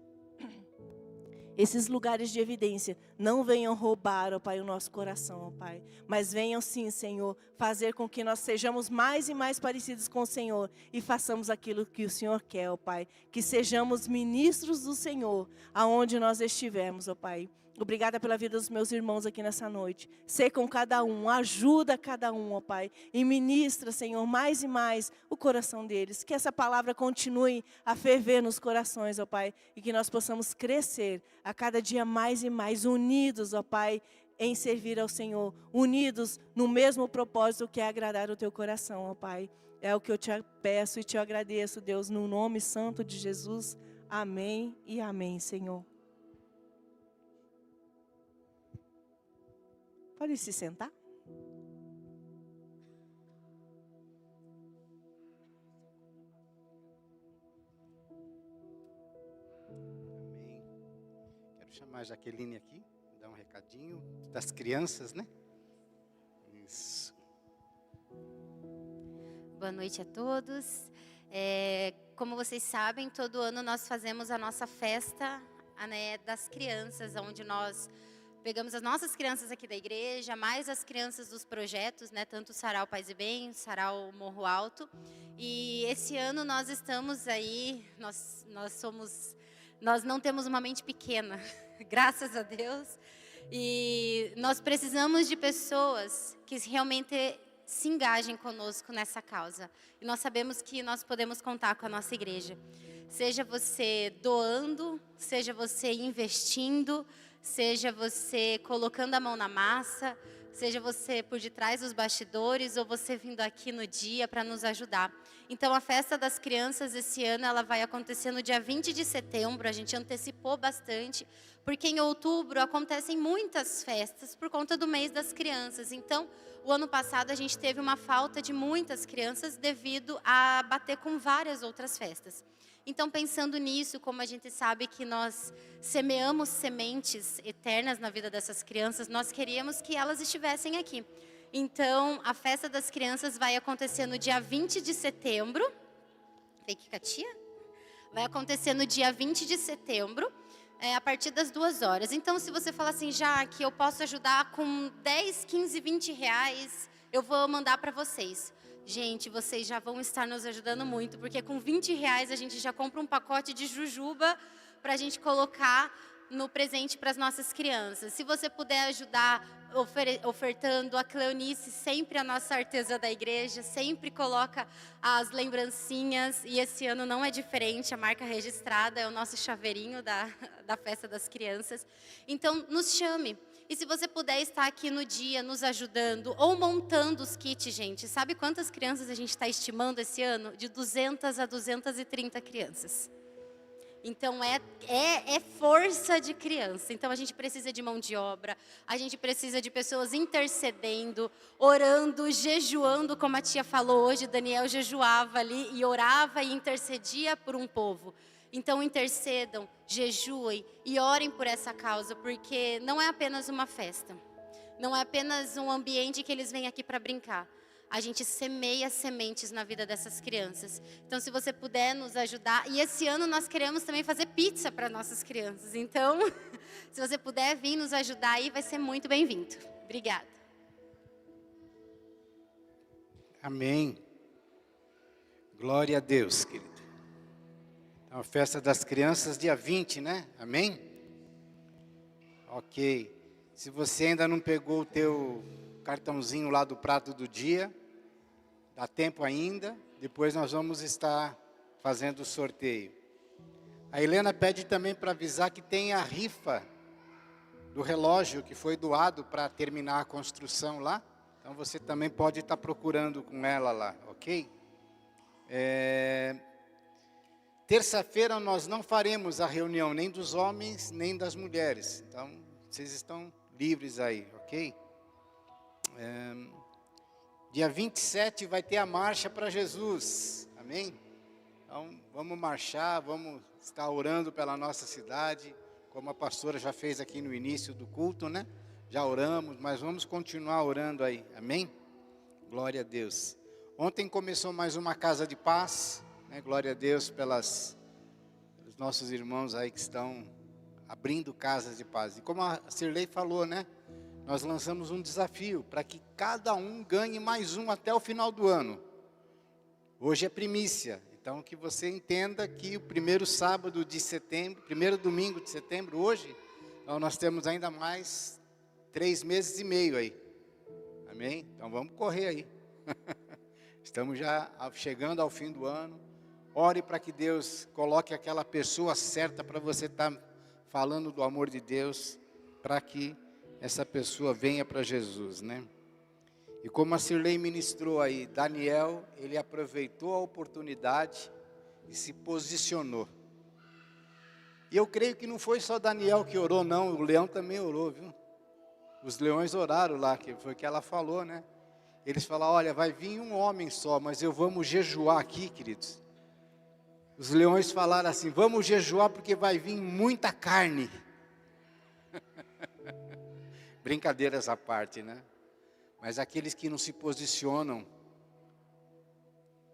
esses lugares de evidência, não venham roubar, ó Pai, o nosso coração, ó Pai, mas venham sim, Senhor, fazer com que nós sejamos mais e mais parecidos com o Senhor, e façamos aquilo que o Senhor quer, ó Pai, que sejamos ministros do Senhor, aonde nós estivermos, ó Pai. Obrigada pela vida dos meus irmãos aqui nessa noite. Sê com cada um, ajuda cada um, ó Pai. E ministra, Senhor, mais e mais o coração deles. Que essa palavra continue a ferver nos corações, ó Pai. E que nós possamos crescer a cada dia mais e mais unidos, ó Pai, em servir ao Senhor. Unidos no mesmo propósito que é agradar o Teu coração, ó Pai. É o que eu te peço e te agradeço, Deus, no nome santo de Jesus. Amém e amém, Senhor. Pode se sentar? Amém. Quero chamar a Jaqueline aqui, dar um recadinho das crianças, né? Isso. Boa noite a todos. Como vocês sabem, todo ano nós fazemos a nossa festa, né, das crianças, onde nós pegamos as nossas crianças aqui da igreja, mais as crianças dos projetos, né, tanto o Sarau Paz e Bem, Sarau Morro Alto. E esse ano nós estamos aí, nós não temos uma mente pequena, graças a Deus. E nós precisamos de pessoas que realmente se engajem conosco nessa causa. E nós sabemos que nós podemos contar com a nossa igreja. Seja você doando, seja você investindo, seja você colocando a mão na massa, seja você por detrás dos bastidores ou você vindo aqui no dia para nos ajudar. Então, a festa das crianças esse ano ela vai acontecer no dia 20 de setembro, a gente antecipou bastante, porque em outubro acontecem muitas festas por conta do mês das crianças. Então, o ano passado a gente teve uma falta de muitas crianças devido a bater com várias outras festas. Então, pensando nisso, como a gente sabe que nós semeamos sementes eternas na vida dessas crianças, nós queríamos que elas estivessem aqui. Então, a festa das crianças vai acontecer no dia 20 de setembro. Vem aqui com a tia? Vai acontecer no dia 20 de setembro, a partir das 2 horas. Então, se você falar assim, já que eu posso ajudar com 10, 15, 20 reais, eu vou mandar para vocês. Gente, vocês já vão estar nos ajudando muito, porque com 20 reais a gente já compra um pacote de jujuba para a gente colocar no presente para as nossas crianças. Se você puder ajudar ofertando, a Cleonice, sempre a nossa artesã da igreja, sempre coloca as lembrancinhas, e esse ano não é diferente, a marca registrada é o nosso chaveirinho da festa das crianças. Então, nos chame. E se você puder estar aqui no dia, nos ajudando, ou montando os kits, gente, sabe quantas crianças a gente está estimando esse ano? De 200 a 230 crianças. Então, é força de criança. Então, a gente precisa de mão de obra, a gente precisa de pessoas intercedendo, orando, jejuando, como a tia falou hoje, Daniel jejuava ali e orava e intercedia por um povo. Então, intercedam, jejuem e orem por essa causa, porque não é apenas uma festa, não é apenas um ambiente que eles vêm aqui para brincar. a gente semeia sementes na vida dessas crianças. Então, se você puder nos ajudar, e esse ano nós queremos também fazer pizza para nossas crianças. Então, se você puder vir nos ajudar aí, vai ser muito bem-vindo. Obrigada. Amém. Glória a Deus, querido. Então, a festa das crianças, dia 20, né? Amém? Ok. Se você ainda não pegou o teu cartãozinho lá do prato do dia, dá tempo ainda. Depois nós vamos estar fazendo o sorteio. A Helena pede também para avisar que tem a rifa do relógio que foi doado para terminar a construção lá. Então você também pode estar procurando com ela lá, ok? Terça-feira nós não faremos a reunião nem dos homens nem das mulheres. Então vocês estão livres aí, ok? Dia 27 vai ter a marcha para Jesus, amém? Então vamos marchar, vamos estar orando pela nossa cidade, como a pastora já fez aqui no início do culto, né? Já oramos, mas vamos continuar orando aí, amém? Glória a Deus. Ontem começou mais uma casa de paz, né? Glória a Deus pelos nossos irmãos aí que estão abrindo casas de paz. E como a Cirlei falou, né? Nós lançamos um desafio para que cada um ganhe mais um até o final do ano. Hoje é primícia, então que você entenda que o primeiro sábado de setembro, primeiro domingo de setembro, hoje, então nós temos ainda mais 3 meses e meio aí. Amém? Então vamos correr aí. Estamos já chegando ao fim do ano. Ore para que Deus coloque aquela pessoa certa para você estar falando do amor de Deus, para que essa pessoa venha para Jesus, né? E como a Cirlei ministrou aí, Daniel, ele aproveitou a oportunidade e se posicionou. E eu creio que não foi só Daniel que orou, não, o leão também orou, viu? Os leões oraram lá, que foi o que ela falou, né? Eles falaram, olha, vai vir um homem só, mas vamos jejuar aqui, queridos. Os leões falaram assim, vamos jejuar porque vai vir muita carne. Brincadeiras à parte, né? Mas aqueles que não se posicionam,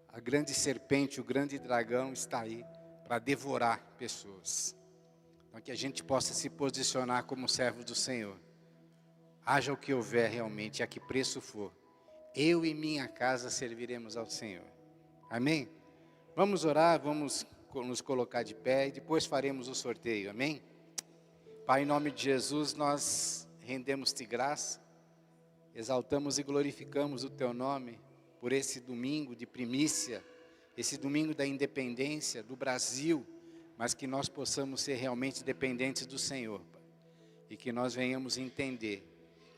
a grande serpente, o grande dragão está aí para devorar pessoas. Então que a gente possa se posicionar como servo do Senhor. Haja o que houver realmente, a que preço for. Eu e minha casa serviremos ao Senhor. Amém? Vamos orar, vamos nos colocar de pé e depois faremos o sorteio. Amém? Pai, em nome de Jesus, nós rendemos-te graça, exaltamos e glorificamos o teu nome por esse domingo de primícia, esse domingo da independência do Brasil, mas que nós possamos ser realmente dependentes do Senhor, Pai, e que nós venhamos entender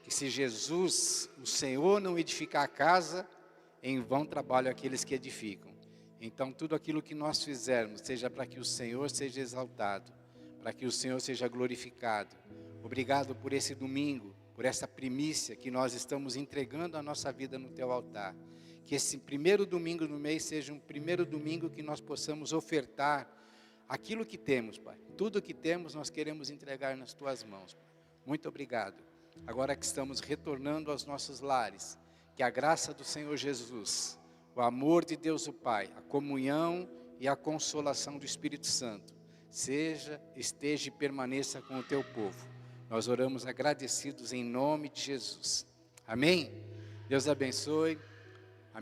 que se Jesus, o Senhor, não edificar a casa, em vão trabalham aqueles que edificam. Então tudo aquilo que nós fizermos, seja para que o Senhor seja exaltado, para que o Senhor seja glorificado. Obrigado por esse domingo, por essa primícia que nós estamos entregando a nossa vida no teu altar. Que esse primeiro domingo do mês seja um primeiro domingo que nós possamos ofertar aquilo que temos, Pai. Tudo que temos nós queremos entregar nas tuas mãos, Pai. Muito obrigado. Agora que estamos retornando aos nossos lares, que a graça do Senhor Jesus, o amor de Deus o Pai, a comunhão e a consolação do Espírito Santo, esteja e permaneça com o teu povo. Nós oramos agradecidos em nome de Jesus. Amém? Deus abençoe.